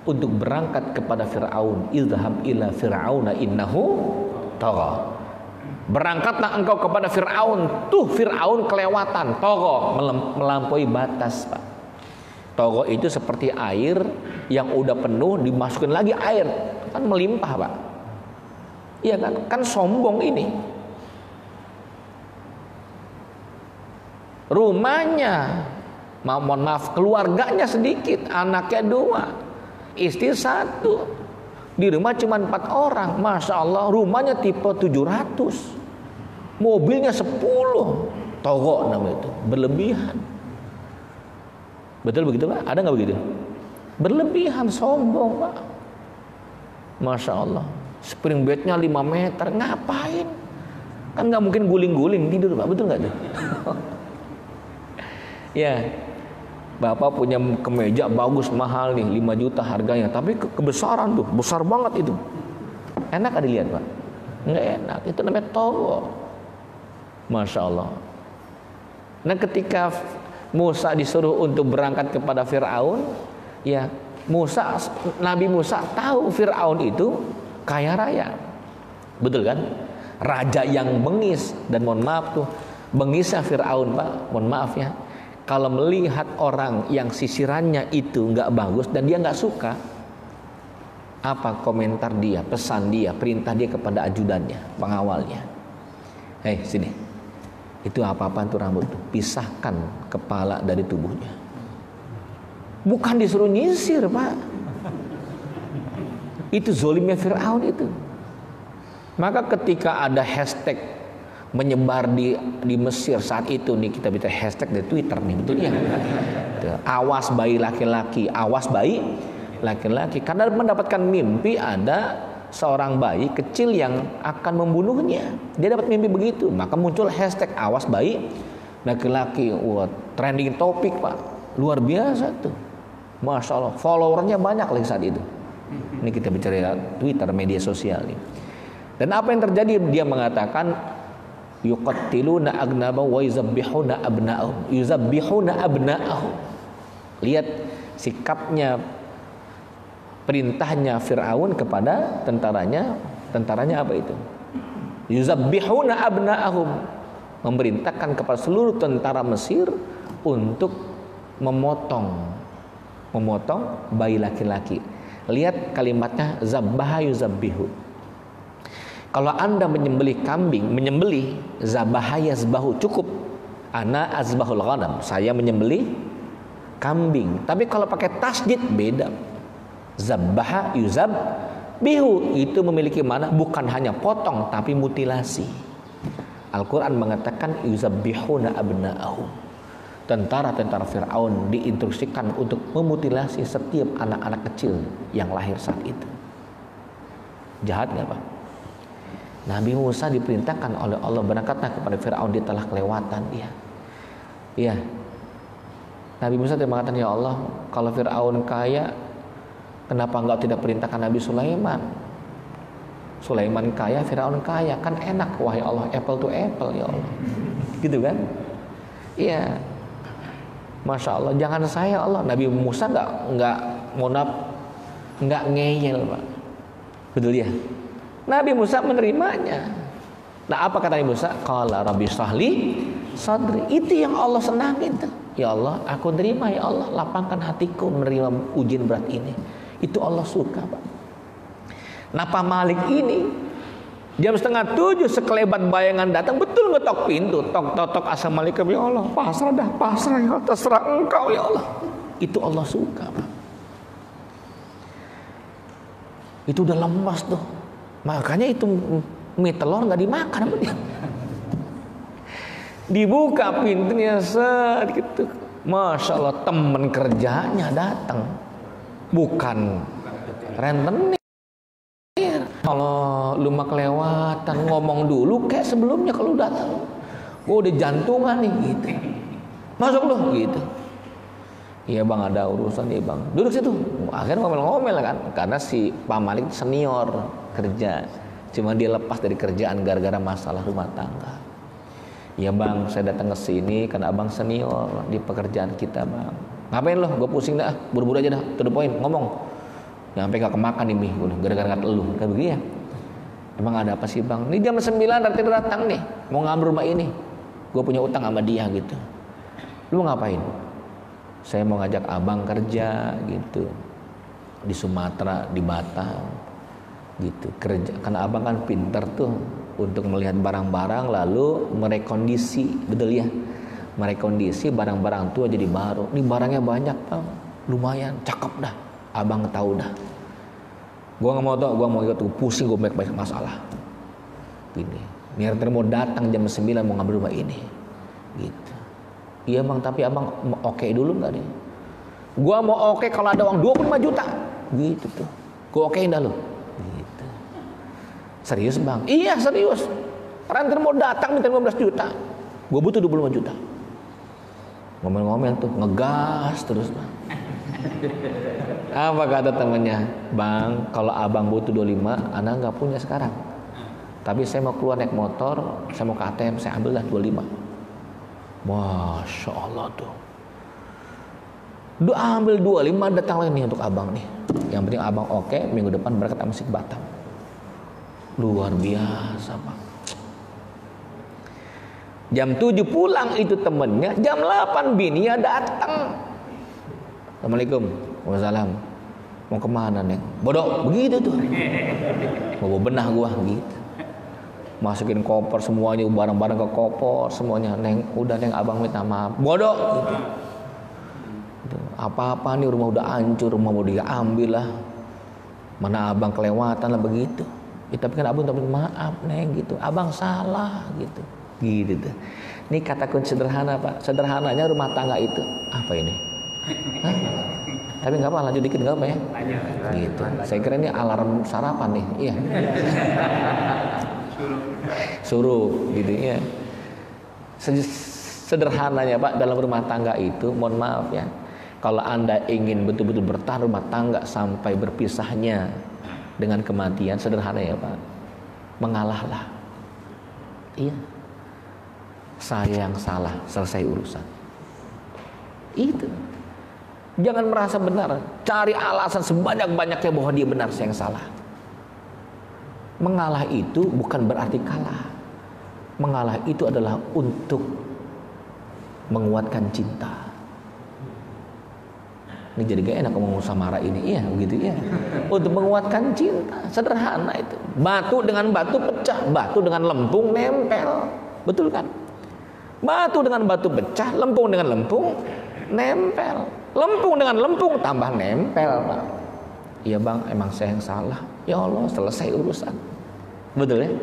untuk berangkat kepada Fir'aun, izhab ila fir'auna innahu tagha. Berangkatlah engkau kepada Fir'aun. Tuh Fir'aun kelewatan, togo, melampaui batas Pak. Togo itu seperti air yang udah penuh dimasukin lagi air, kan melimpah Pak. Iya kan? Kan sombong ini. Rumahnya, mohon maaf, keluarganya sedikit, anaknya 2, istri 1. Di rumah cuma 4 orang. Masya Allah, rumahnya tipe 700, mobilnya 10. Togo namanya itu, berlebihan. Betul begitu Pak? Ada nggak begitu? Berlebihan, sombong Pak. Masya Allah, spring bednya 5 meter. Ngapain? Kan nggak mungkin guling-guling tidur Pak, betul nggak tuh? Ya, Bapak punya kemeja bagus mahal nih 5 juta harganya, tapi kebesaran tuh, besar banget itu. Enak gak dilihat Pak? Nggak enak, itu namanya togo. Masya Allah. Nah ketika Musa disuruh untuk berangkat kepada Fir'aun, ya Nabi Musa tahu Fir'aun itu kaya raya, betul kan? Raja yang bengis, dan mohon maaf tuh, bengisnya Fir'aun Pak, mohon maaf ya, kalau melihat orang yang sisirannya itu nggak bagus dan dia nggak suka, apa komentar dia, pesan dia, perintah dia kepada ajudannya, pengawalnya? Hei sini, itu apa-apaan tuh rambut tuh, pisahkan kepala dari tubuhnya. Bukan disuruh nyisir Pak. Itu zolimnya Fir'aun itu. Maka ketika ada hashtag menyebar di Mesir saat itu nih, kita bicara hashtag di Twitter nih, betul ya? Awas bayi laki-laki, awas bayi laki-laki, karena mendapatkan mimpi ada seorang bayi kecil yang akan membunuhnya. Dia dapat mimpi begitu, maka muncul hashtag awas bayi laki-laki. Wah, trending topik Pak, luar biasa tuh. Masya Allah, followernya banyak lagi saat itu. Ini kita bicara Twitter, media sosial ini. Dan apa yang terjadi? Dia mengatakan yuqattiluna agnabahum wa yuzabbihuna abna'ahum. Lihat sikapnya, perintahnya Fir'aun kepada tentaranya. Tentaranya apa itu? Yuzabbihuna abna'ahum, memerintahkan kepada seluruh tentara Mesir untuk memotong bayi laki-laki. Lihat kalimatnya zabbaha yuzabbihu. Kalau Anda menyembelih kambing, menyembelih zabaha yazbahu, cukup ana azbahul ghanam, saya menyembelih kambing. Tapi kalau pakai tasdid beda. Zabbaha yuzabbihu itu memiliki makna bukan hanya potong tapi mutilasi. Al-Qur'an mengatakan yuzabbihuna abna'ahum. Tentara-tentara Fir'aun diinstruksikan untuk memutilasi setiap anak-anak kecil yang lahir saat itu. Jahat nggak Pak? Nabi Musa diperintahkan oleh Allah berangkatlah kepada Fir'aun, dia telah kelewatan dia. Iya. Nabi Musa mengatakan, ya Allah, kalau Fir'aun kaya, kenapa enggak tidak perintahkan Nabi Sulaiman? Sulaiman kaya, Fir'aun kaya, kan enak, wahai Allah, apple to apple ya Allah. Gitu kan? Iya. Masya Allah, jangan saya Allah. Nabi Musa enggak ngeyel Pak. Betul ya? Nabi Musa menerimanya. Nah apa kata Nabi Musa? Qala rabbi shrahli sadri. Itu yang Allah senangin tuh. Ya Allah, aku terima ya Allah, lapangkan hatiku menerima ujian berat ini. Itu Allah suka Pak. Nah Pak Malik ini jam 6:30 sekelebat bayangan datang, betul ngetok pintu, tok assalamualaikum ya Allah, pasrah ya Allah, terserah engkau ya Allah. Itu Allah suka Pak. Itu udah lemas tuh. Makanya itu mie telur nggak dimakan sama dia. Dibuka pintunya set gitu. Masya Allah, temen kerjanya datang, bukan rentenir. Kalau lu mah kelewatan, ngomong dulu kayak sebelumnya kalau datang. Gua udah jantungan nih gitu. Masuk lu gitu. Iya bang, ada urusan ya bang. Duduk situ. Akhirnya ngomel-ngomel kan, karena si Pak Malik senior kerja, cuma dia lepas dari kerjaan gara-gara masalah rumah tangga. Ya bang, saya datang ke sini karena abang senior di pekerjaan kita bang. Ngapain lo? Gue pusing dah, buru-buru aja dah, to the point, ngomong. Sampai gak kemakan nih mie, gara-gara ngat elu, kayak begini ya. Emang ada apa sih bang? Ini jam 9 nanti datang nih, mau ngambil rumah ini. Gue punya utang sama dia gitu. Lu ngapain? Saya mau ngajak abang kerja gitu di Sumatera, di Batam. Gitu kerja, karena abang kan pinter tuh untuk melihat barang-barang lalu merekondisi, betul ya, merekondisi barang-barang tua jadi baru. Ini barangnya banyak bang, lumayan, cakep dah, abang tahu dah. Gua nggak mau tau, gua mau ikut, pusing, gua banyak masalah. Gini, niat mau datang jam 9 mau ngambil rumah ini, gitu. Iya bang, tapi abang oke dulu nggak nih? Gua mau oke kalau ada uang 25 juta, gitu tuh, gua okein dah lo. Serius bang? Iya serius. Ranter mau datang minta 15 juta. Gue butuh 25 juta. Ngomel-ngomel tuh, ngegas terus. Apa kata temannya? Bang, kalau abang butuh 25, anak nggak punya sekarang. Tapi saya mau keluar naik motor, saya mau ke ATM, saya ambil lah 25. Masya Allah tuh. Udah ambil 25, datang lagi nih untuk abang nih. Yang penting abang oke, minggu depan berangkat sama si Batam. Luar biasa Pak. Jam 7 pulang itu temennya, jam 8 bininya datang. Assalamualaikum. Waalaikumsalam. Mau kemana Neng? Bodoh, begitu tuh. Mau bawa benah gua gitu. Masukin koper semuanya, barang-barang ke koper semuanya. Neng, udah Neng, abang minta maaf. Bodoh gitu. Apa-apa nih, rumah udah hancur, rumah mau diambil lah. Mana abang kelewatan lah begitu. Ya, tapi kan abang minta maaf Neng gitu. Abang salah gitu. Gitu tuh. Ini kata kunci sederhana Pak. Sederhananya rumah tangga itu apa ini? Hah? Tapi nggak apa, lanjut dikit nggak apa ya? Gitu. Saya kira ini alarm sarapan nih. Iya. Suruh gitu ya. Sederhananya Pak, dalam rumah tangga itu, mohon maaf ya, kalau Anda ingin betul-betul bertahan rumah tangga sampai berpisahnya dengan kematian, sederhana ya Pak, mengalahlah. Iya, saya yang salah, selesai urusan. Itu. Jangan merasa benar, cari alasan sebanyak-banyaknya bahwa dia benar, saya yang salah. Mengalah itu bukan berarti kalah. Mengalah itu adalah untuk menguatkan cinta. Ini jadi gak enak ngomong samara ini, iya begitu ya. Untuk menguatkan cinta, sederhana itu. Batu dengan batu pecah, batu dengan lempung nempel, betul kan? Batu dengan batu pecah, lempung dengan lempung nempel, lempung dengan lempung tambah nempel, Pak. Iya Bang, emang saya yang salah. Ya Allah, selesai urusan. Betul ya?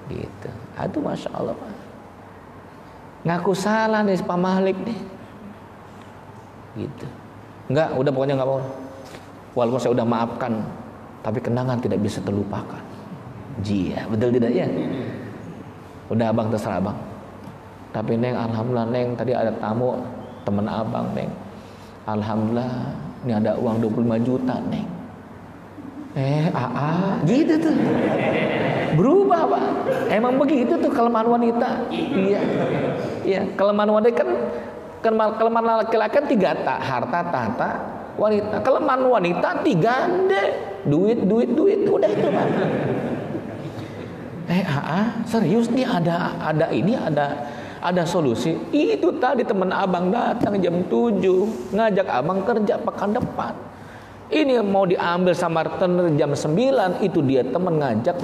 Gitu. Aduh, Masya Allah Pak. Ngaku salah nih Pak Malik nih. Gitu. Enggak, udah pokoknya enggak mau. Walaupun saya udah maafkan, tapi kenangan tidak bisa terlupakan. Jia, betul tidak ya? Udah Abang, terserah Abang. Tapi Neng, alhamdulillah Neng, tadi ada tamu teman Abang Neng. Alhamdulillah, ini ada uang 25 juta Neng. Gitu tuh. Berubah Pak. Emang begitu tuh kelemahan wanita. Iya. Iya, kelemahan wanita kan, kelemahan laki-laki kan 3 harta, tahta, wanita. Kelemahan wanita 3D. Duit. Udah itu Pak. Serius nih ada solusi. Itu tadi teman Abang datang jam 7 ngajak Abang kerja pekan depan. Ini mau diambil sama retenir jam 9, itu dia teman ngajak.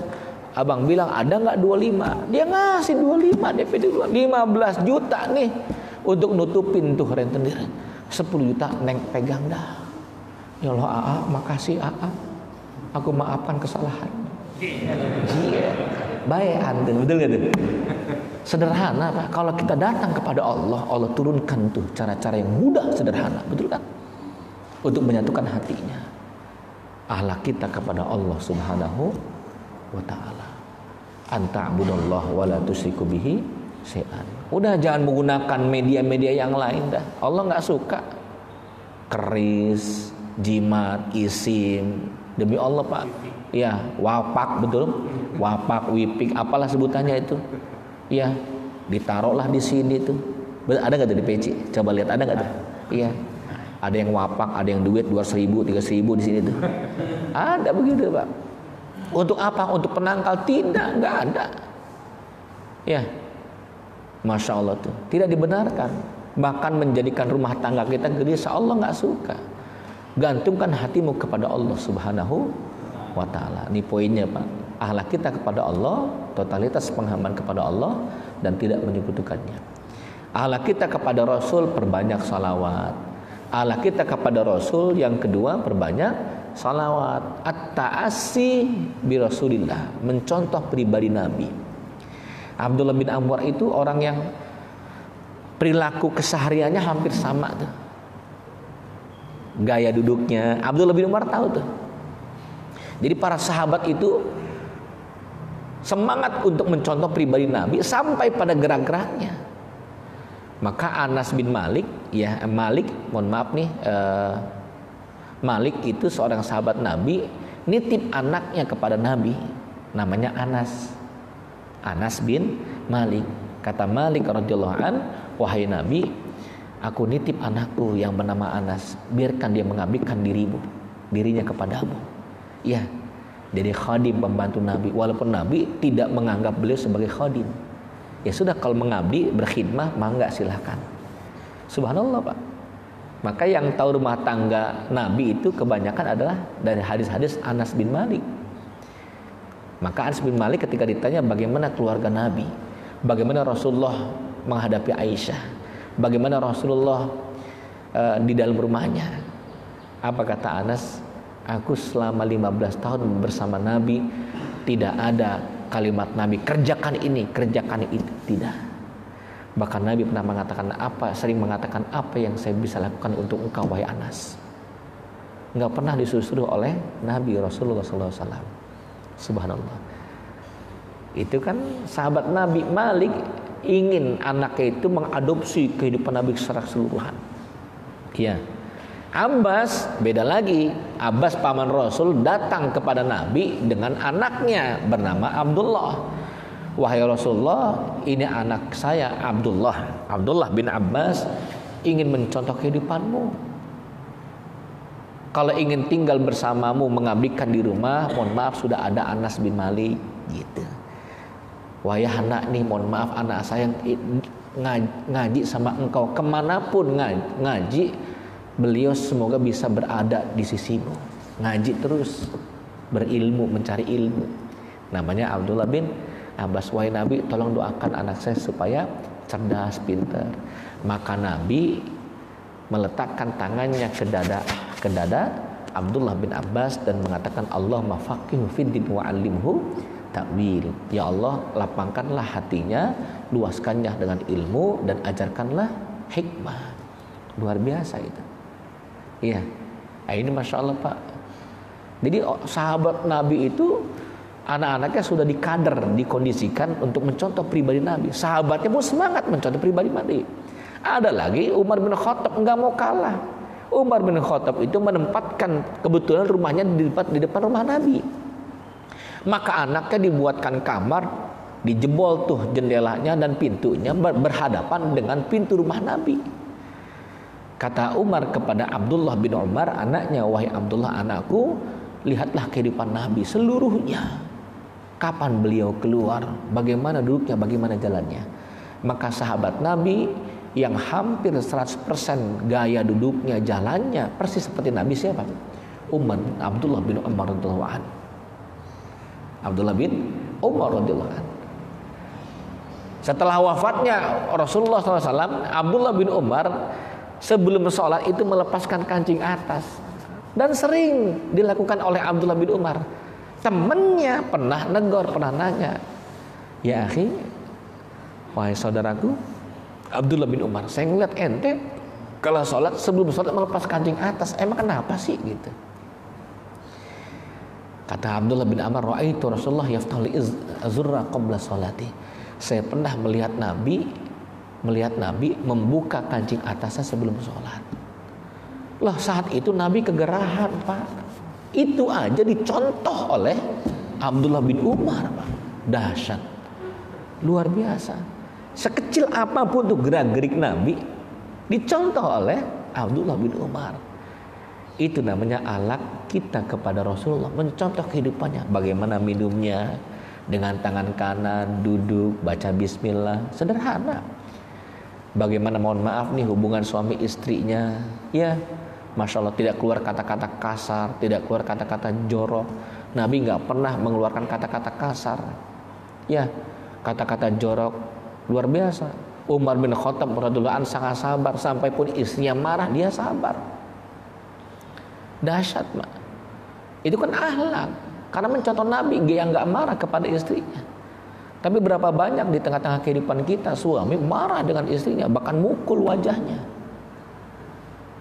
Abang bilang ada nggak 25? Dia ngasih 25 DP 15 juta nih untuk nutupin tuh rentenir. 10 juta Neng pegang dah. Ya Allah makasih aku maafkan kesalahan. Iya. Baik Anda, betul gak tuh? Sederhana Pak. Kalau kita datang kepada Allah, Allah turunkan tuh cara-cara yang mudah, sederhana, betul kan? Untuk menyatukan hatinya. Akhlak kita kepada Allah Subhanahu wa ta'ala. Anta'budallah wa la tusyriku bihi syai'an. Udah jangan menggunakan media-media yang lain dah. Allah enggak suka keris, jimat, isim. Demi Allah Pak. Ya, wapak, betul. Wapak, wipik, apalah sebutannya itu. Ya, ditaruhlah di sini tuh. Ada enggak tuh di peci? Coba lihat, ada enggak tuh? Iya. Ada yang wapak, ada yang duit 2.000, 3.000 di sini tuh. Ada begitu Pak. Untuk apa? Untuk penangkal? Tidak, enggak ada. Ya, Masya Allah tuh. Tidak dibenarkan. Bahkan menjadikan rumah tangga kita gelisah, Allah enggak suka. Gantungkan hatimu kepada Allah Subhanahu wa ta'ala. Ini poinnya Pak. Akhlak kita kepada Allah, totalitas penghambahan kepada Allah dan tidak menyekutukannya. Akhlak kita kepada Rasul, perbanyak salawat. Akhlak kita kepada Rasul yang kedua, perbanyak salawat. At-ta'assi bi Rasulillah, mencontoh pribadi Nabi. Abdullah bin Amr itu orang yang perilaku kesehariannya hampir sama tuh. Gaya duduknya Abdullah bin Umar tahu tuh. Jadi para sahabat itu semangat untuk mencontoh pribadi Nabi sampai pada gerak-geraknya. Maka Anas bin Malik, Malik itu seorang sahabat Nabi, nitip anaknya kepada Nabi, namanya Anas bin Malik. Kata Malik radhiyallahu an, wahai Nabi, aku nitip anakku yang bernama Anas, biarkan dia mengabdikan dirinya kepadamu. Ya, jadi khadim, pembantu Nabi, walaupun Nabi tidak menganggap beliau sebagai khadim. Ya sudah, kalau mengabdi berkhidmah mangga silahkan. Subhanallah Pak. Maka yang tahu rumah tangga Nabi itu kebanyakan adalah dari hadis-hadis Anas bin Malik. Maka Anas bin Malik ketika ditanya bagaimana keluarga Nabi, bagaimana Rasulullah menghadapi Aisyah, bagaimana Rasulullah di dalam rumahnya, apa kata Anas? Aku selama 15 tahun bersama Nabi, tidak ada kalimat Nabi kerjakan ini, kerjakan itu, tidak. Bahkan Nabi pernah sering mengatakan apa yang saya bisa lakukan untuk engkau wahai Anas. Enggak pernah disuruh oleh Nabi Rasulullah SAW. Subhanallah. Itu kan sahabat Nabi. Malik ingin anaknya itu mengadopsi kehidupan Nabi secara keseluruhan. Ya. Abbas beda lagi. Abbas paman Rasul datang kepada Nabi dengan anaknya bernama Abdullah. Wahai Rasulullah, ini anak saya Abdullah bin Abbas, ingin mencontoh kehidupanmu. Kalau ingin tinggal bersamamu, mengabdikan di rumah, mohon maaf sudah ada Anas bin Malik gitu. Wahai anak nih, mohon maaf anak saya ngaji sama engkau, kemanapun ngaji, beliau semoga bisa berada di sisimu. Ngaji terus, berilmu, mencari ilmu. Namanya Abdullah bin Abbas. Wahai Nabi, tolong doakan anak saya supaya cerdas, pintar. Maka Nabi meletakkan tangannya ke dada Abdullah bin Abbas dan mengatakan, Allahumma faqihu fiddin wa 'allimhu ta'wil. Ya Allah, lapangkanlah hatinya, luaskannya dengan ilmu dan ajarkanlah hikmah. Luar biasa itu. Iya. Nah, ini Masya Allah Pak. Jadi sahabat Nabi itu anak-anaknya sudah dikader, dikondisikan untuk mencontoh pribadi Nabi. Sahabatnya pun semangat mencontoh pribadi Nabi. Ada lagi Umar bin Khattab enggak mau kalah. Umar bin Khattab itu menempatkan kebetulan rumahnya di depan rumah Nabi. Maka anaknya dibuatkan kamar, dijebol tuh jendelanya dan pintunya berhadapan dengan pintu rumah Nabi. Kata Umar kepada Abdullah bin Umar, anaknya, wahai Abdullah anakku, lihatlah kehidupan Nabi seluruhnya. Kapan beliau keluar, bagaimana duduknya, bagaimana jalannya. Maka sahabat Nabi yang hampir 100% gaya duduknya, jalannya persis seperti Nabi siapa? Abdullah bin Umar radhiyallahu anhu. Abdullah bin Umar radhiyallahu anhu. Setelah wafatnya Rasulullah SAW, Abdullah bin Umar sebelum sholat itu melepaskan kancing atas. Dan sering dilakukan oleh Abdullah bin Umar. Temennya pernah negor, pernah nanya, ya akhi, wahai saudaraku Abdullah bin Umar, saya ngeliat ente kalau sholat, sebelum sholat melepas kancing atas, emang kenapa sih gitu? Kata Abdullah bin Umar, ra'aitu Rasulullah yaftahli azurra qabla sholati. Saya pernah melihat Nabi membuka kancing atasnya sebelum sholat. Lah saat itu Nabi kegerahan Pak. Itu aja dicontoh oleh Abdullah bin Umar Pak. Dahsyat. Luar biasa. Sekecil apapun tuh gerak-gerik Nabi dicontoh oleh Abdullah bin Umar. Itu namanya alaq kita kepada Rasulullah, mencontoh kehidupannya. Bagaimana minumnya, dengan tangan kanan, duduk, baca bismillah, sederhana. Bagaimana, mohon maaf nih, hubungan suami istrinya, ya Masya Allah, tidak keluar kata-kata kasar, tidak keluar kata-kata jorok. Nabi nggak pernah mengeluarkan kata-kata kasar, ya kata-kata jorok, luar biasa. Umar bin Khattab radhiyallahu anhu sangat sabar, sampai pun istrinya marah dia sabar. Dahsyat Mak. Itu kan akhlak, karena mencontoh Nabi yang nggak marah kepada istrinya. Tapi berapa banyak di tengah-tengah kehidupan kita suami marah dengan istrinya, bahkan mukul wajahnya.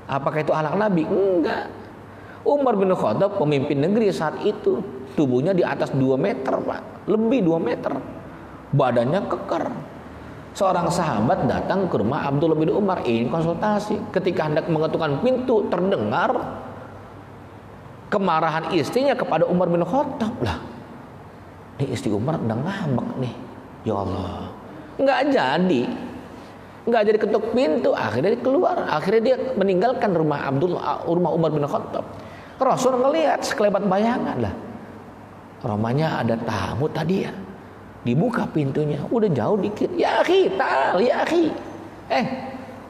Apakah itu akhlak Nabi? Enggak. Umar bin Khattab pemimpin negeri saat itu, tubuhnya di atas 2 meter Pak, lebih 2 meter, badannya kekar. Seorang sahabat datang ke rumah Abdullah bin Umar ingin konsultasi. Ketika hendak mengetukkan pintu, terdengar kemarahan istrinya kepada Umar bin Khattab. Lah, ini istri Umar udah ngambek nih. Ya Allah, nggak jadi ketuk pintu. Akhirnya dia keluar. Akhirnya dia meninggalkan rumah Umar bin Khattab. Rasul ngelihat sekelebat bayangan lah. Romanya ada tamu tadi ya. Dibuka pintunya, udah jauh dikit. Ya akhi, ta'al, ya akhi.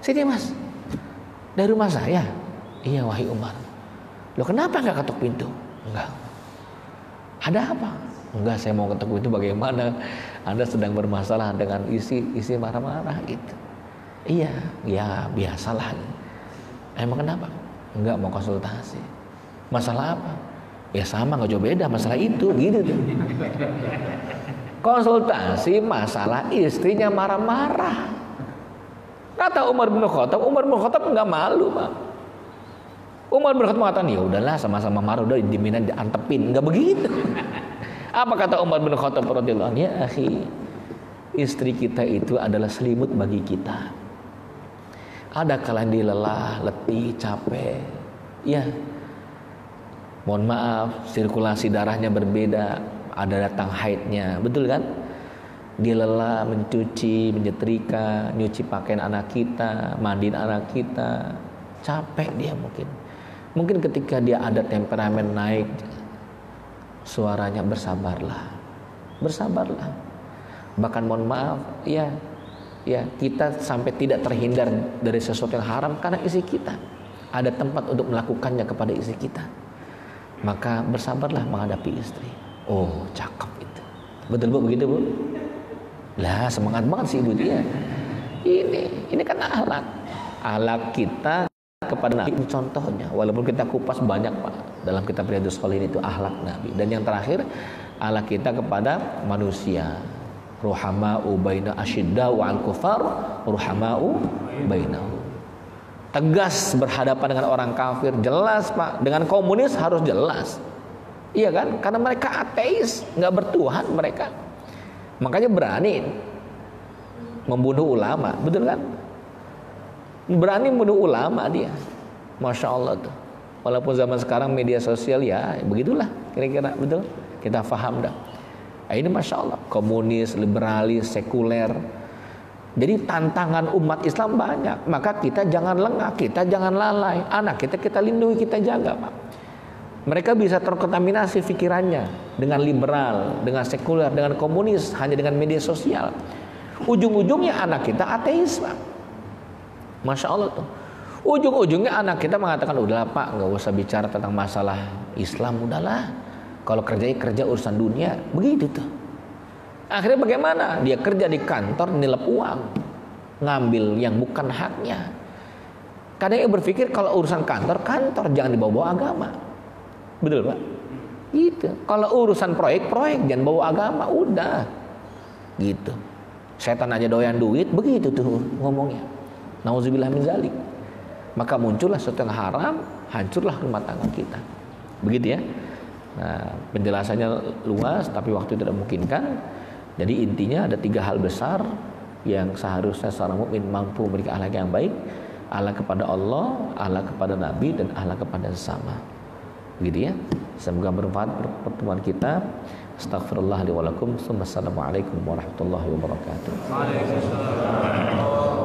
Sini mas. Dari rumah saya. Iya wahai Umar. Loh kenapa nggak ketuk pintu? Enggak. Ada apa? Enggak, saya mau ketuk pintu bagaimana? Anda sedang bermasalah dengan isi marah-marah gitu. Iya, ya biasalah. Emang kenapa? Enggak, mau konsultasi. Masalah apa? Ya sama, nggak jauh beda masalah itu gitu tuh. Konsultasi masalah istrinya marah-marah. Kata Umar bin Khattab nggak malu Pak. Umar bin Khattab mengatakan ya udahlah sama-sama marah udah diminan diantepin, nggak begitu. Apa kata Umar bin Khattab radhiyallahu anhu? Ya akhi, istri kita itu adalah selimut bagi kita. Ada kalanya dia lelah, letih, capek. Ya, mohon maaf, sirkulasi darahnya berbeda, ada datang haidnya, betul kan? Dia lelah mencuci, menyetrika, nyuci pakaian anak kita, mandiin anak kita, capek dia mungkin. Mungkin ketika dia ada temperamen naik, suaranya bersabarlah. Bahkan mohon maaf, ya kita sampai tidak terhindar dari sesuatu yang haram karena istri kita. Ada tempat untuk melakukannya kepada istri kita. Maka bersabarlah menghadapi istri. Oh, cakep itu. Betul Bu, begitu Bu? Lah, semangat banget sih Ibu dia. Ini kan akhlak kita kepada Nabi contohnya. Walaupun kita kupas banyak Pak dalam kitab Riyadhus Shalihin itu akhlak Nabi. Dan yang terakhir akhlak kita kepada manusia. Ruhama'u baina asyidda wa al-kufar ruhama'u bainahu. Tegas berhadapan dengan orang kafir, jelas Pak. Dengan komunis harus jelas. Iya kan? Karena mereka ateis, nggak bertuhan mereka. Makanya berani membunuh ulama, betul kan? Berani membunuh ulama dia. Masya Allah tuh. Walaupun zaman sekarang media sosial ya begitulah kira-kira, betul? Kita paham dah. Ini Masya Allah, komunis, liberalis, sekuler. Jadi tantangan umat Islam banyak. Maka kita jangan lengah, kita jangan lalai. Anak kita lindungi, kita jaga Pak. Mereka bisa terkontaminasi pikirannya dengan liberal, dengan sekuler, dengan komunis, hanya dengan media sosial. Ujung-ujungnya anak kita ateis Pak. Masya Allah tuh. Ujung-ujungnya anak kita mengatakan, udahlah Pak, nggak usah bicara tentang masalah Islam, udahlah. Kalau kerja urusan dunia, begitu tuh. Akhirnya bagaimana? Dia kerja di kantor, nilep uang, ngambil yang bukan haknya. Kadang dia berpikir kalau urusan kantor jangan dibawa-bawa agama. Betul Pak? Gitu. Kalau urusan proyek jangan bawa agama, udah. Gitu. Setan aja doyan duit, begitu tuh ngomongnya. Nauzubillah min zalik. Maka muncullah sesuatu yang haram, hancurlah rumah tangga kita. Begitu ya. Nah, penjelasannya luas tapi waktu tidak memungkinkan. Jadi intinya ada 3 hal besar yang seharusnya seorang mukmin mampu memiliki akhlak yang baik. Akhlak kepada Allah, akhlak kepada Nabi, dan akhlak kepada sesama. Begitu ya. Semoga bermanfaat pertemuan kita. Astaghfirullah li wa lakum. Wassalamualaikum warahmatullahi wabarakatuh. Waalaikumsalam.